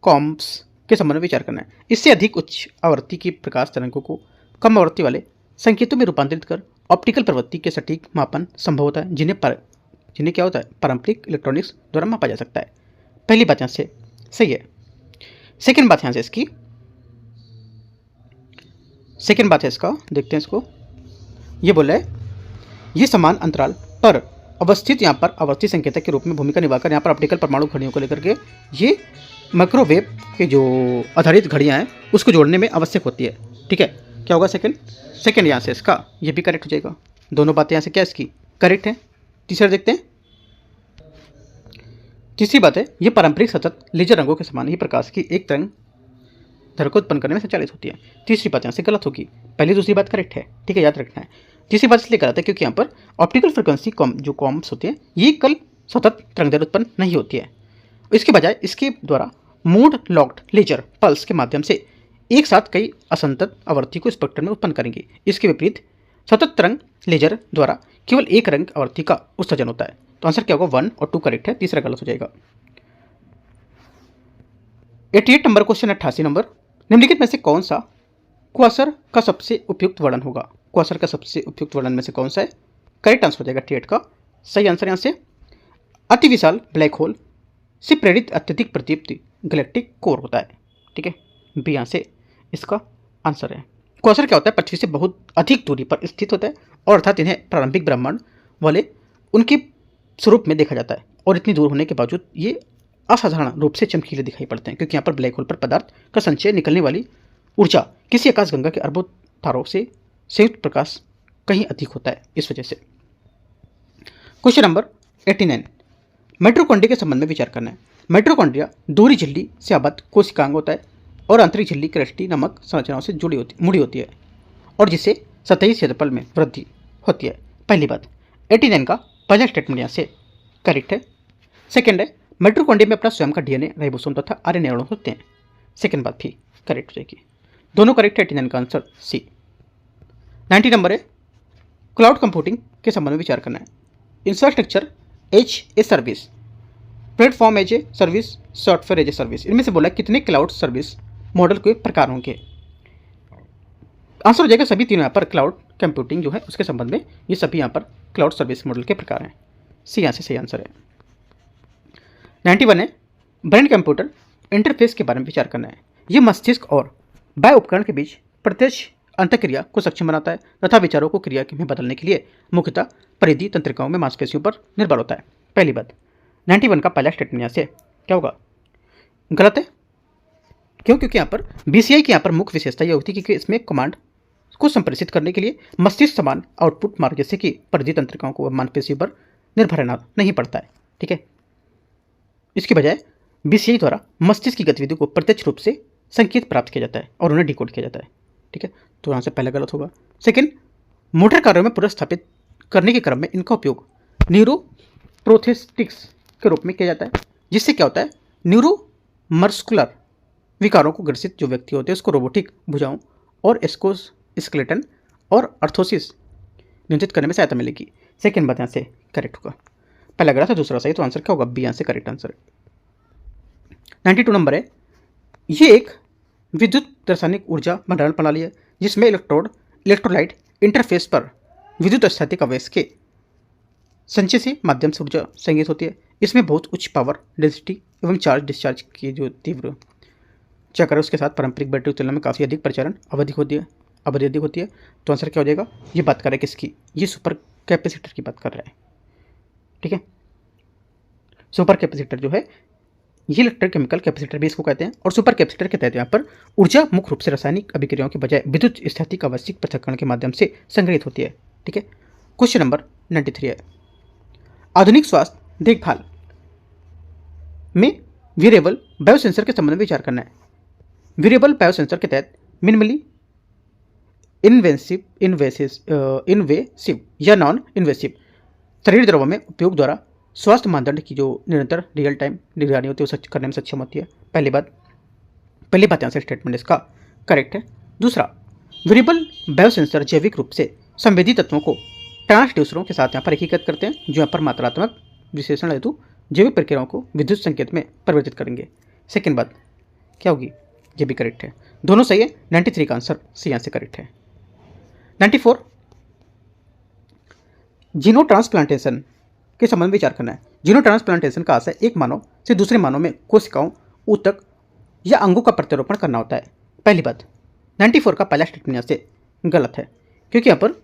कॉम्स के संबंध में विचार करना है। इससे अधिक उच्च आवृत्ति की प्रकाश तरंगों को कम आवृत्ति वाले संकेतों में रूपांतरित कर ऑप्टिकल प्रवृत्ति के सटीक मापन संभव होता है, जिन्हें क्या होता है, पारंपरिक इलेक्ट्रॉनिक्स द्वारा मापा जा सकता है। पहली बात यहाँ से सही है। सेकेंड बात यहाँ से इसकी देखते हैं इसको। ये बोला है, ये समान अंतराल पर अवस्थित यहाँ पर आवर्ती संकेतक के रूप में भूमिका निभाकर यहाँ पर ऑप्टिकल परमाणु घड़ियों को लेकर के ये माइक्रोवेव के जो आधारित घड़ियाँ हैं उसको जोड़ने में आवश्यक होती है। ठीक है, क्या होगा सेकंड यहाँ से इसका ये भी करेक्ट हो जाएगा। दोनों बातें यहाँ से क्या इसकी करेक्ट है। तीसरा देखते हैं, तीसरी बात है, ये पारंपरिक सतत लेजर रंगों के समान ही प्रकाश की एक तरंग दैर्ध्य को उत्पन्न करने में संचालित होती है। तीसरी बात यहाँ से गलत होगी, पहली दूसरी बात करेक्ट है। ठीक है, याद रखना है। तीसरी बात इसलिए गलत है क्योंकि यहाँ पर ऑप्टिकल फ्रिक्वेंसी जो कॉम्स होती है ये कल सतत तरंग दैर्ध्य उत्पन्न नहीं होती है, इसके बजाय इसके द्वारा मोड लॉक्ड लेजर पल्स के माध्यम से एक साथ कई असंतत आवृत्ति को स्पेक्ट्रम में उत्पन्न करेंगे। इसके विपरीत सतत तरंग लेजर द्वारा केवल एक रंग आवृत्ति का उत्सर्जन होता है। तो आंसर क्या होगा, 1 और 2 करेक्ट है, तीसरा गलत हो जाएगा। 88 नंबर क्वेश्चन 88 नंबर, निम्नलिखित में से कौन सा क्वासर का सबसे उपयुक्त वर्णन होगा। क्वासर का सबसे उपयुक्त वर्णन में से कौन सा है, करेक्ट आंसर हो जाएगा 88 का सही आंसर। यहाँ से अति विशाल ब्लैक होल से प्रेरित अत्यधिक प्रदीप्ति गैलेक्टिक कोर होता है। ठीक है, बी यहाँ से इसका आंसर है। क्वासर क्या होता है, पृथ्वी से बहुत अधिक दूरी पर स्थित होता है और अर्थात इन्हें प्रारंभिक ब्रह्मांड वाले उनके स्वरूप में देखा जाता है और इतनी दूर होने के बावजूद ये असाधारण रूप से चमकीले दिखाई पड़ते हैं क्योंकि यहाँ पर ब्लैक होल पर पदार्थ का संचय निकलने वाली ऊर्जा किसी आकाशगंगा के अरबों तारों से संयुक्त प्रकाश कहीं अधिक होता है, इस वजह से। क्वेश्चन नंबर 89, माइटोकॉन्ड्रिया के संबंध में विचार करना है। माइटोकॉन्ड्रिया दूरी झिल्ली से आबद्ध कोशिकांग होता है और आंतरिक झिल्ली क्रेस्टी नामक संरचनाओं से मुड़ी होती है और जिससे सतही क्षेत्रफल में वृद्धि होती है। पहली बात, 89 का पहला स्टेटमेंट यहाँ से करेक्ट है। सेकेंड है माइटोकॉन्ड्रिया में अपना स्वयं का डीएनए, राइबोसोम तथा आरएनए अणु होते हैं। सेकेंड बात भी करेक्ट हो जाएगी, दोनों करेक्ट है। 89 का आंसर सी। 90 नंबर है क्लाउड कंप्यूटिंग के संबंध में विचार करना है। Infrastructure as a service, platform as a service, software as a service, इनमें से बोला कितने क्लाउड सर्विस मॉडल के प्रकार होंगे। आंसर हो जाएगा सभी तीनों यहाँ पर क्लाउड कंप्यूटिंग जो है उसके संबंध में, ये सभी यहाँ पर क्लाउड सर्विस मॉडल के प्रकार हैं। सी यहाँ से सही आंसर है। 91 है ब्रेन कंप्यूटर इंटरफेस के बारे में विचार करना है। ये मस्तिष्क और बाह्य उपकरण के बीच प्रत्यक्ष अंतक्रिया को सक्षम बनाता है तथा विचारों को क्रिया में बदलने के लिए मुख्यतः परिधि तंत्रिकाओं में मांसपेशियों पर निर्भर होता है। पहली बात 91 का पहला स्टेटमेंट यहाँ से क्या होगा, गलत है। क्यों? क्योंकि यहाँ पर बीसीआई की यहाँ पर मुख्य विशेषता यह होती है कि इसमें कमांड को संप्रेषित करने के लिए मस्तिष्क समान आउटपुट मार्ग जैसे कि परिधि तंत्रिकाओं को मांसपेशियों पर निर्भर रहना नहीं पड़ता है। ठीक है, इसके बजाय बीसीआई द्वारा मस्तिष्क की गतिविधि को प्रत्यक्ष रूप से संकेत प्राप्त किया जाता है और उन्हें डिकोड किया जाता है। ठीक है, तो यहाँ से पहला गलत होगा। सेकेंड, मोटर कार्यों में पुनर्स्थापित करने के क्रम में इनका उपयोग न्यूरोप्रोस्थेटिक्स के रूप में किया जाता है, जिससे क्या होता है न्यूरोमस्कुलर विकारों को ग्रसित जो व्यक्ति होते हैं उसको रोबोटिक भुजाओं और स्केलेटन और अर्थोसिस नियंत्रित करने में सहायता मिलेगी। सेकेंड बात यहाँ से करेक्ट होगा, पहला गलत है दूसरा सही, तो आंसर क्या होगा बी यहाँ से करेक्ट आंसर है। 92 नंबर है ये एक विद्युत रासायनिक ऊर्जा भंडारण प्रणाली है जिसमें इलेक्ट्रोड इलेक्ट्रोलाइट इंटरफेस पर विद्युत स्थैतिक आवेश के संचय से माध्यम से ऊर्जा संग्रहित होती है। इसमें बहुत उच्च पावर डेंसिटी एवं चार्ज डिस्चार्ज की जो तीव्र चक्र है उसके साथ पारंपरिक बैटरी की तुलना में काफ़ी अधिक परिचालन अवधि अधिक होती है। तो आंसर क्या हो जाएगा, ये बात कर रहा है किसकी, ये सुपर कैपेसिटर की बात कर रहा है। ठीक है, सुपर कैपेसिटर जो है ये इलेक्ट्रोकेमिकल कैपेसिटर भी इसको कहते हैं, और सुपर कैपेसिटर के तहत यहाँ पर ऊर्जा मुख्य रूप से रासायनिक अभिक्रियाओं के बजाय विद्युत स्थैतिक आवश्यक पृथक्करण के माध्यम से संग्रहित होती है। ठीक है, क्वेश्चन नंबर 93 है आधुनिक स्वास्थ्य देखभाल में वेरिएबल बायोसेंसर के संबंध में विचार करना है। वेरिएबल बायोसेंसर के तहत मिनिमली इन्वेसिव या नॉन इन्वेसिव शरीर द्रव्यों में उपयोग द्वारा स्वास्थ्य मानदंड की जो निरंतर रियल टाइम निगरानी होती है वो करने में सक्षम होती है। पहली बात यहाँ से स्टेटमेंट इसका करेक्ट है। दूसरा, वेरिएबल बायोसेंसर जैविक रूप से संवेदी तत्वों को ट्रांसड्यूसरों के साथ यहाँ पर एकीकृत करते हैं जो यहाँ पर मात्रात्मक विश्लेषण हेतु जैविक प्रक्रियाओं को विद्युत संकेत में परिवर्तित करेंगे। सेकेंड बात क्या होगी, ये भी करेक्ट है, दोनों सही है। 93 का आंसर सी यहाँ से करेक्ट है। 94 जीनो ट्रांसप्लांटेशन के संबंध में विचार करना है। जीनो ट्रांसप्लांटेशन का आशय एक मानव से दूसरे मानव में कोशिकाओं, ऊतक या अंगों का प्रत्यारोपण करना होता है। पहली बात 94 का पहला स्टेटमेंट यहाँ से गलत है, क्योंकि यहाँ पर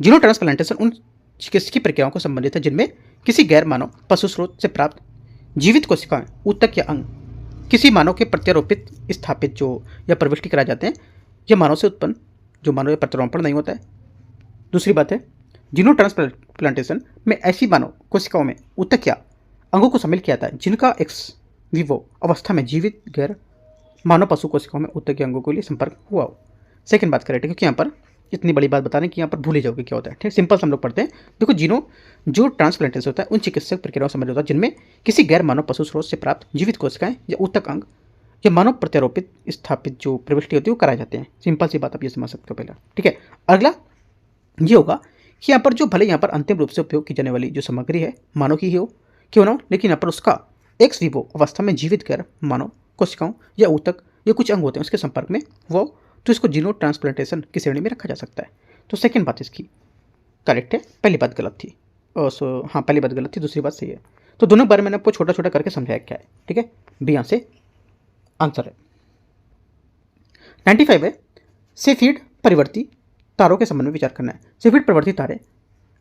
जीनो ट्रांसप्लांटेशन उन चिकित्सकीय प्रक्रियाओं को संबंधित है जिनमें किसी गैर मानव पशु स्रोत से प्राप्त जीवित कोशिकाएं, ऊतक या अंग किसी मानव के प्रत्यारोपित स्थापित जो या प्रविष्टि कराए जाते हैं या मानव से उत्पन्न जो मानव या प्रत्यारोपण नहीं होता है। दूसरी बात है जीनो ट्रांसप्लांटेशन में ऐसी मानव कोशिकाओं में ऊतक या अंगों को शामिल किया जाता है जिनका एक्स विवो अवस्था में जीवित गैर मानव पशु कोशिकाओं में ऊतक या अंगों के लिए संपर्क हुआ हो। सेकेंड बात करें क्योंकि यहाँ पर इतनी बड़ी बात बताने की यहाँ पर भूल ही जाओगे क्या होता है। ठीक, सिंपल से हम लोग पढ़ते हैं। देखो जीनो जो ट्रांसप्लांटेशन होता है उन चिकित्सक प्रक्रियाओं से संबंधित होता है जिनमें किसी गैर मानव पशु स्रोत से प्राप्त जीवित कोशिकाएं या ऊतक अंग या मानव प्रत्यारोपित स्थापित जो प्रविष्टि होती है वो कराए जाते हैं। सिंपल सी बात आप ये समझ सकते हो पहला। ठीक है, अगला ये होगा कि यहाँ पर जो भले यहाँ पर अंतिम रूप से उपयोग की जाने वाली जो सामग्री है मानव की ही हो क्यों ना हो, लेकिन यहाँ पर उसका एक्स विवो अवस्था में जीवित गैर मानव कोशिकाओं या ऊतक या कुछ अंग होते हैं उसके संपर्क में वो, तो इसको जीनो ट्रांसप्लांटेशन की श्रेणी में रखा जा सकता है। तो सेकेंड बात इसकी करेक्ट है, पहली बात गलत थी। हाँ, पहली बात गलत थी, दूसरी बात सही है। तो दोनों बार मैंने आपको छोटा छोटा करके समझाया क्या है। ठीक है, बी यहाँ से आंसर है। 95 है सेफीड परिवर्ती तारों के संबंध में विचार करना है। सेफीड परिवर्ती तारे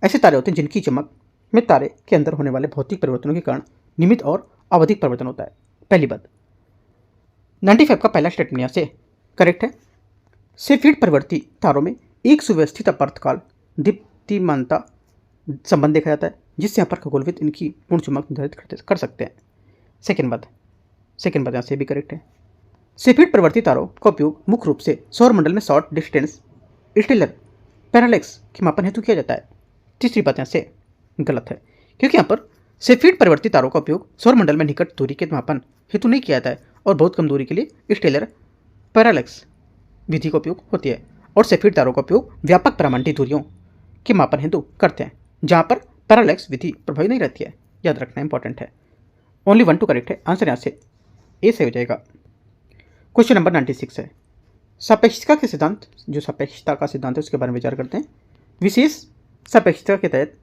ऐसे तारे होते हैं जिनकी चमक में तारे के अंदर होने वाले भौतिक परिवर्तनों के कारण नियमित और आवधिक परिवर्तन होता है। पहली बात 95 का पहला स्टेटमेंट यहाँ से करेक्ट है। सेफीड परिवर्ती तारों में एक सुव्यवस्थित अपर्तकाल दीप्तिमानता संबंध देखा जाता है जिससे यहाँ पर खगोलविद इनकी पूर्ण चमक निर्धारित कर सकते हैं। सेकेंड बात यहाँ से भी करेक्ट है। सेफीड परिवर्ती तारों का उपयोग मुख्य रूप से सौरमंडल में शॉर्ट डिस्टेंस स्टेलर पैरालेक्स के मापन हेतु किया जाता है। तीसरी बात यहाँ से गलत है, क्योंकि यहाँ पर सेफीड परिवर्तित तारों का उपयोग सौरमंडल में निकट दूरी के मापन हेतु नहीं किया जाता है और बहुत कम दूरी के लिए स्टेलर पैरालेक्स विधि का उपयोग होती है और सेफीड तारों का उपयोग व्यापक ब्रह्मांडीय दूरियों के मापन हेतु करते हैं जहाँ पर पैरालेक्स विधि प्रभावी नहीं रहती है। याद रखना इंपॉर्टेंट है। ओनली 1 2 करेक्ट है। आंसर यहाँ से ए से हो जाएगा। क्वेश्चन नंबर 96 है, सापेक्षता के सिद्धांत, जो सापेक्षता का सिद्धांत है उसके बारे में विचार करते हैं। विशेष सापेक्षता के तहत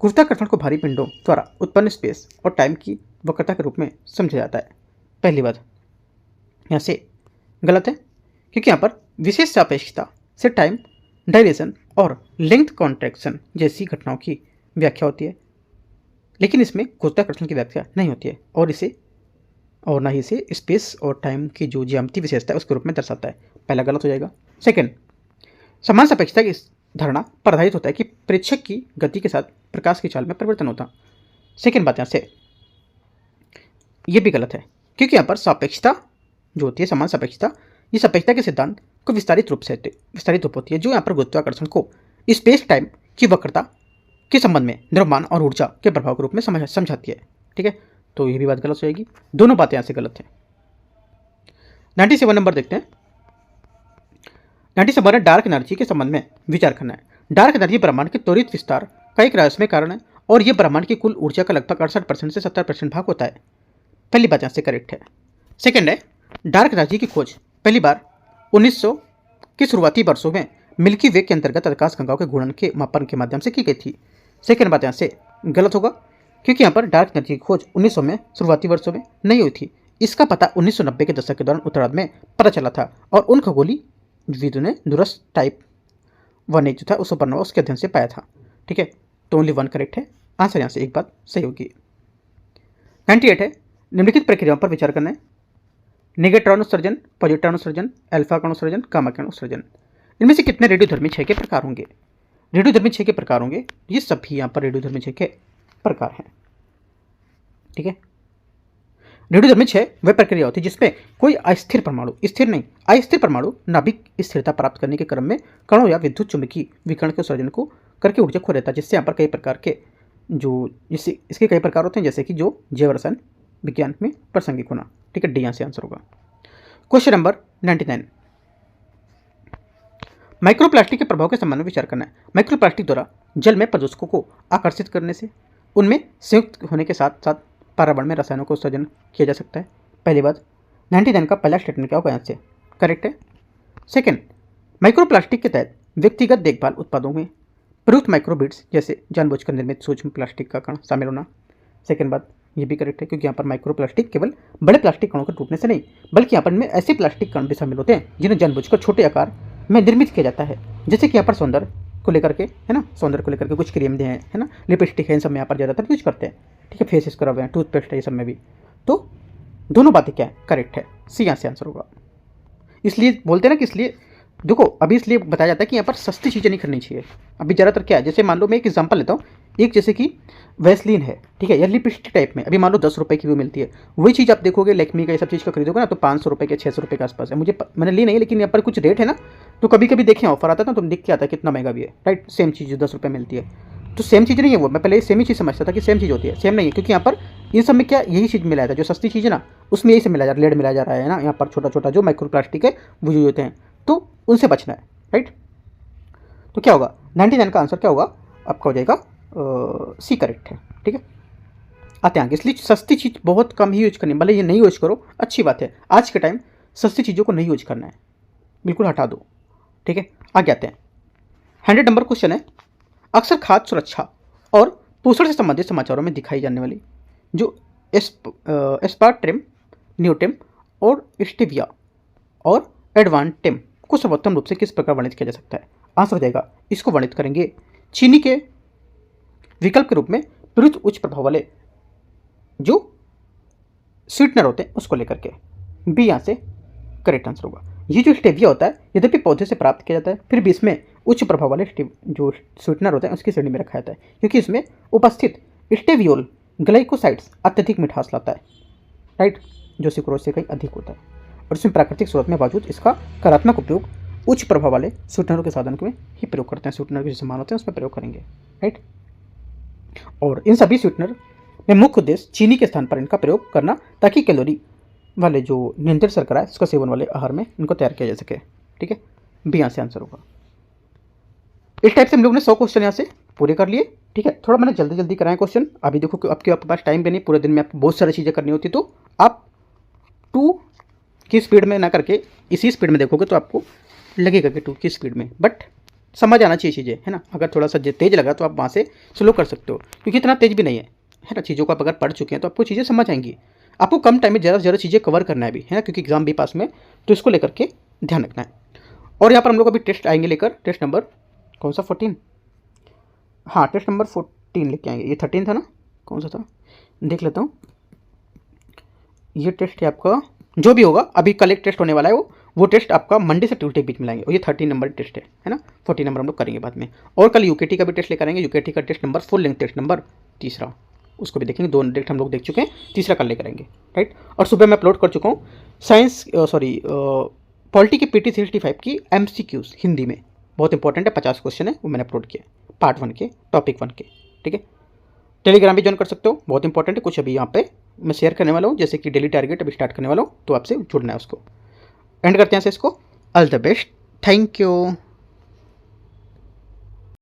गुरुत्वाकर्षण को भारी पिंडों द्वारा उत्पन्न स्पेस और टाइम की वक्रता के रूप में समझा जाता है। पहली बात यहाँ से गलत है, क्योंकि यहाँ पर विशेष सापेक्षता से टाइम डायलेशन और लेंथ कॉन्ट्रैक्शन जैसी घटनाओं की व्याख्या होती है, लेकिन इसमें गुरुत्वाकर्षण की व्याख्या नहीं होती है और ना ही इसे स्पेस और टाइम की जो ज्यामितीय विशेषता है उसके रूप में दर्शाता है। पहला गलत हो जाएगा। सेकंड, समान सापेक्षता की धारणा पर आधारित होता है कि प्रेक्षक की गति के साथ प्रकाश की चाल में परिवर्तन होता। सेकंड बात यहाँ से ये भी गलत है, क्योंकि यहाँ पर सापेक्षता जो होती है, समान सापेक्षता, ये सापेक्षता के सिद्धांत को विस्तारित रूप होती है जो यहाँ पर गुरुत्वाकर्षण को स्पेस टाइम की वक्रता के संबंध में द्रव्यमान और ऊर्जा के प्रभाव के रूप में समझाती है। ठीक है, तो ये भी बात गलत हो जाएगी। दोनों बातें यहाँ से गलत हैं। 97 नंबर देखते हैं। 97 है, डार्क एनर्जी के संबंध में विचार करना है। डार्क एनर्जी ब्रह्मांड के त्वरित विस्तार का एक रहस्यमय कारण है और यह ब्रह्मांड की कुल ऊर्जा का लगभग 68% से 70% भाग होता है। पहली बात यहाँ से करेक्ट है। सेकेंड है, डार्क एनर्जी की खोज पहली बार 1900 के शुरुआती वर्षों में मिल्की वे के अंतर्गत आकाशगंगाओं के गुणन के मापन के माध्यम से की गई थी। सेकेंड बात यहाँ से गलत होगा, क्योंकि यहाँ पर डार्क एनर्जी की खोज 1900 में शुरुआती वर्षों में नहीं हुई थी। इसका पता 1990 के दशक के दौरान उत्तरार्ध में पता चला था और उन खगोलीविदों ने दूरस्थ टाइप 1 जो था उस सुपरनोवा उसके अध्ययन से पाया था। ठीक है, तो ओनली 1 करेक्ट है। आंसर यहाँ से एक बात सही होगी। 98 है, निम्नलिखित प्रक्रियाओं पर विचार करना है। नेगेट्रॉन उत्सर्जन, पॉजिट्रॉन उत्सर्जन, अल्फा कण उत्सर्जन, गामा कण उत्सर्जन। इनमें से कितने रेडियोधर्मी क्षय के प्रकार होंगे? रेडियोधर्मी क्षय के प्रकार होंगे, ये सभी यहाँ पर रेडियोधर्मी क्षय के प्रकार हैं। ठीक है, रेडियोधर्मी क्षय वह प्रक्रिया होती है जिसमें कोई अस्थिर परमाणु, स्थिर नहीं अस्थिर परमाणु नाभिक स्थिरता प्राप्त करने के क्रम में कणों या विद्युत चुंबकीय विकिरण के उत्सर्जन को करके ऊर्जा खो देता है, जिससे यहाँ पर कई प्रकार के इसके कई प्रकार होते हैं, जैसे कि जो जैव रसायन विज्ञान में प्रासंगिक होना। ठीक है, डी यहाँ से आंसर होगा। क्वेश्चन नंबर 99, माइक्रोप्लास्टिक के प्रभाव के संबंध में विचार करना है। माइक्रोप्लास्टिक द्वारा जल में प्रदूषकों को आकर्षित करने से उनमें संयुक्त होने के साथ साथ पर्यावरण में रसायनों का उत्सर्जन किया जा सकता है। पहली बात 99 का पहला स्टेटमेंट क्या होगा? यहाँ से करेक्ट है। सेकेंड, माइक्रोप्लास्टिक के तहत व्यक्तिगत देखभाल उत्पादों में प्रयुक्त माइक्रोबिट्स जैसे जानबूझकर निर्मित सूक्ष्म प्लास्टिक का कण शामिल होना। सेकेंड बात ये भी करेक्ट है, क्योंकि यहाँ पर माइक्रोप्लास्टिक केवल बड़े प्लास्टिक कणों के टूटने से नहीं, बल्कि यहाँ पर इनमें ऐसे प्लास्टिक कण भी शामिल होते हैं जिन्हें जानबूझकर छोटे आकार में निर्मित किया जाता है, जैसे कि यहाँ पर सौंदर्य को लेकर के, है ना, सौंदर्य को लेकर के कुछ क्रीम है ना, लिपस्टिक है, इन सब में यहाँ पर ज़्यादातर यूज करते हैं। ठीक है, फेस स्क्रब है, टूथपेस्ट है, ये सब में भी। तो दोनों बातें क्या है? करेक्ट है, सी यहाँ से आंसर होगा। इसलिए बोलते हैं ना कि इसलिए देखो अभी इसलिए बताया जाता है कि यहाँ पर सस्ती चीज़ें नहीं खरीदनी चाहिए। अभी ज़्यादातर क्या है, जैसे मान लो मैं एक एग्जांपल लेता हूँ, एक जैसे कि वैसलीन है, ठीक है, या लिपस्टिक टाइप में, अभी मान लो 10 रुपये की भी मिलती है, वही चीज़ आप देखोगे लैक्मी का ये सब चीज़ का खरीदोगे ना तो 500 रुपये के 600 रुपये के आसपास है। मैंने ली नहीं, लेकिन यहाँ पर कुछ रेट है ना, तो कभी कभी देखें ऑफर आता है ना, तो दिख के आता है कितना महंगा भी है, राइट। सेम चीज़ 10 रुपये मिलती है, तो सेम चीज़ नहीं है वो। मैं पहले सेम ही चीज़ समझता था कि सेम चीज़ होती है, सेम नहीं है, क्योंकि यहाँ पर इन सब में क्या यही चीज़ मिलाया था, जो सस्ती चीज़ है ना उसमें यही सब मिलाया जा रहा है, लेड मिलाया जा रहा है ना, यहाँ पर छोटा छोटा जो माइक्रो प्लास्टिक है वो यूज होते हैं, तो उनसे बचना है, राइट। तो क्या होगा? 99 का आंसर क्या होगा आपका? हो जाएगा सी करेक्ट है। ठीक है, आते हैं आगे। इसलिए सस्ती चीज़ बहुत कम ही यूज करनी, भले ये नहीं यूज करो, अच्छी बात है। आज के टाइम सस्ती चीज़ों को नहीं यूज करना है, बिल्कुल हटा दो। ठीक है, आगे आते हैं। 100 नंबर क्वेश्चन है, अक्सर खाद्य सुरक्षा और पोषण से संबंधित समाचारों में दिखाई जाने वाली जो एस्पार्टेम, न्यूटेम और स्टेविया और एडवांटेम को सर्वोत्तम रूप से किस प्रकार वर्णित किया जा सकता है? आंसर हो जाएगा, इसको वर्णित करेंगे चीनी के विकल्प के रूप में प्रयुक्त उच्च प्रभाव वाले जो स्वीटनर होते हैं उसको लेकर के। बी यहाँ से करेक्ट आंसर होगा। ये जो स्टेविया होता है यद्यपि पौधे से प्राप्त किया जाता है, फिर भी इसमें उच्च प्रभाव वाले जो स्वीटनर होते हैं उसकी श्रेणी में रखा जाता है, क्योंकि इसमें उपस्थित स्टेवियोल ग्लाइकोसाइड्स अत्यधिक मिठास लाता है, राइट, जो सुक्रोज से कहीं अधिक होता है, और इसमें प्राकृतिक स्रोत में मौजूद इसका कार्यात्मक उपयोग उच्च प्रभाव वाले स्वीटनरों के साधन में ही प्रयोग करते हैं। स्वीटनर के जो सामान होते हैं उसमें प्रयोग करेंगे, राइट। और इन सभी स्वीटनर में मुख्य उद्देश्य चीनी के स्थान पर इनका प्रयोग करना ताकि कैलोरी वाले जो नियंत्रित शर्करा है इसका सेवन वाले आहार में इनको तैयार किया जा सके। ठीक है, बी यहाँ से आंसर होगा। इस टाइप से हम लोग ने 100 क्वेश्चन यहाँ से पूरे कर लिए। ठीक है, थोड़ा मैंने जल्दी जल्दी कराए क्वेश्चन। अभी देखो कि आपके पास टाइम भी नहीं, पूरे दिन में आपको बहुत सारी चीज़ें करनी होती, तो आप 2 की स्पीड में ना करके इसी स्पीड में देखोगे तो आपको लगेगा कि 2 की स्पीड में, बट समझ आना चाहिए चीज़ें, है ना। अगर थोड़ा सा तेज लगा तो आप वहाँ से स्लो कर सकते हो, क्योंकि इतना तेज भी नहीं है ना। चीज़ों को आप अगर पढ़ चुके हैं तो आपको चीज़ें समझ आएंगी। आपको कम टाइम में ज़्यादा से ज़्यादा चीज़ें कवर करना है भी, है ना, क्योंकि एग्जाम भी पास में, तो इसको लेकर के ध्यान रखना है। और यहाँ पर हम लोग अभी टेस्ट आएंगे लेकर, टेस्ट नंबर कौन सा 14, हाँ टेस्ट नंबर 14 लेके आएंगे। ये 13 था ना, कौन सा था देख लेता हूँ। ये टेस्ट है आपका, जो भी होगा अभी कल एक टेस्ट होने वाला है, वो टेस्ट आपका मंडे से ट्यूसडे के बीच में लाएंगे, और ये 13 नंबर टेस्ट है ना। 14 नंबर हम लोग करेंगे बाद में। और कल यूकेटी का भी टेस्ट लेकर आएंगे, यूकेटी का test number full length test number 3, उसको भी देखेंगे। 2 टेस्ट हम लोग देख चुके हैं, 3 कल लेकर आएंगे, राइट। और सुबह मैं अपलोड कर चुका हूँ साइंस पॉलिटी की PT 365 की MCQs हिंदी में, बहुत इंपॉर्टेंट है, 50 क्वेश्चन है, वो मैंने अपलोड किया पार्ट 1 के, टॉपिक 1 के। ठीक है, टेलीग्राम भी ज्वाइन कर सकते हो, बहुत इंपॉर्टेंट है। कुछ अभी यहाँ पे मैं शेयर करने वाला हूँ, जैसे कि डेली टारगेट अभी स्टार्ट करने वाला हूँ, तो आपसे जुड़ना है उसको। एंड करते हैं से इसको। All the best, thank you.